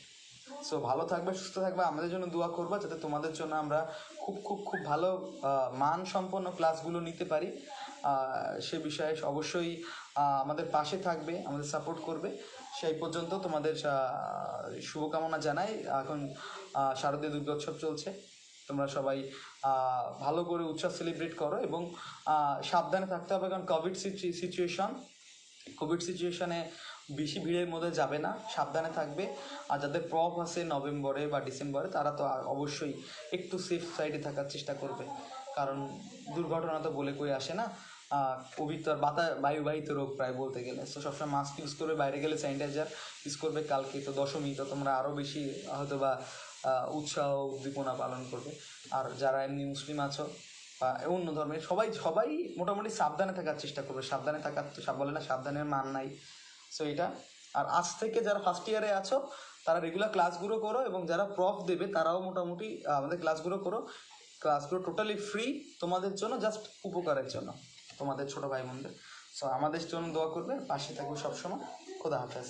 সো ভালো থাকবে, সুস্থ থাকবে, আমাদের জন্য দোয়া করবা যাতে তোমাদের জন্য আমরা খুব খুব খুব ভালো মান সম্পন্ন ক্লাসগুলো নিতে পারি। সে বিষয়ে অবশ্যই আমাদের পাশে থাকবে, আমাদের সাপোর্ট করবে। সেই পর্যন্ত তোমাদের শুভকামনা জানাই। এখন শারদীয় দুর্গোৎসব চলছে, তোমরা সবাই ভালো করে উৎসব সেলিব্রেট করো, এবং সাবধানে থাকতে হবে, কারণ কোভিড সিচুয়েশনে বেশি ভিড়ের মধ্যে যাবে না, সাবধানে থাকবে। আর যাদের প্রফ আছে নভেম্বরে বা ডিসেম্বরে, তারা তো অবশ্যই একটু সেফ সাইডে থাকার চেষ্টা করবে, কারণ দুর্ঘটনা তো বলে কই আসে না। কোভিড তো আর বায়ুবাহিত রোগ প্রায় বলতে গেলে। সো সবসময় মাস্ক ইউজ করবে, বাইরে গেলে স্যানিটাইজার ইউজ করবে। কালকে তো দশমী, তো তোমরা আরও বেশি হয়তো বা উৎসাহ উদ্দীপনা পালন করবে। আর যারা এমনি মুসলিম আছো বা অন্য ধর্মের সবাই মোটামুটি সাবধানে থাকার চেষ্টা করবে। সাবধানে থাকার তো বলে না, সাবধানের মান নাই। সো এটা, আর আজ থেকে যারা ফার্স্ট ইয়ারে আছো তারা রেগুলার ক্লাসগুলো করো, এবং যারা প্রফ দেবে তারাও মোটামুটি আমাদের ক্লাসগুলো করো। ক্লাসগুলো টোটালি ফ্রি তোমাদের জন্য, জাস্ট উপকারের জন্য, তোমাদের ছোটো ভাই বোনদের। সো আমাদের জন্য দোয়া করবে, পাশে থাকবে সবসময়। খোদা হাফেজ।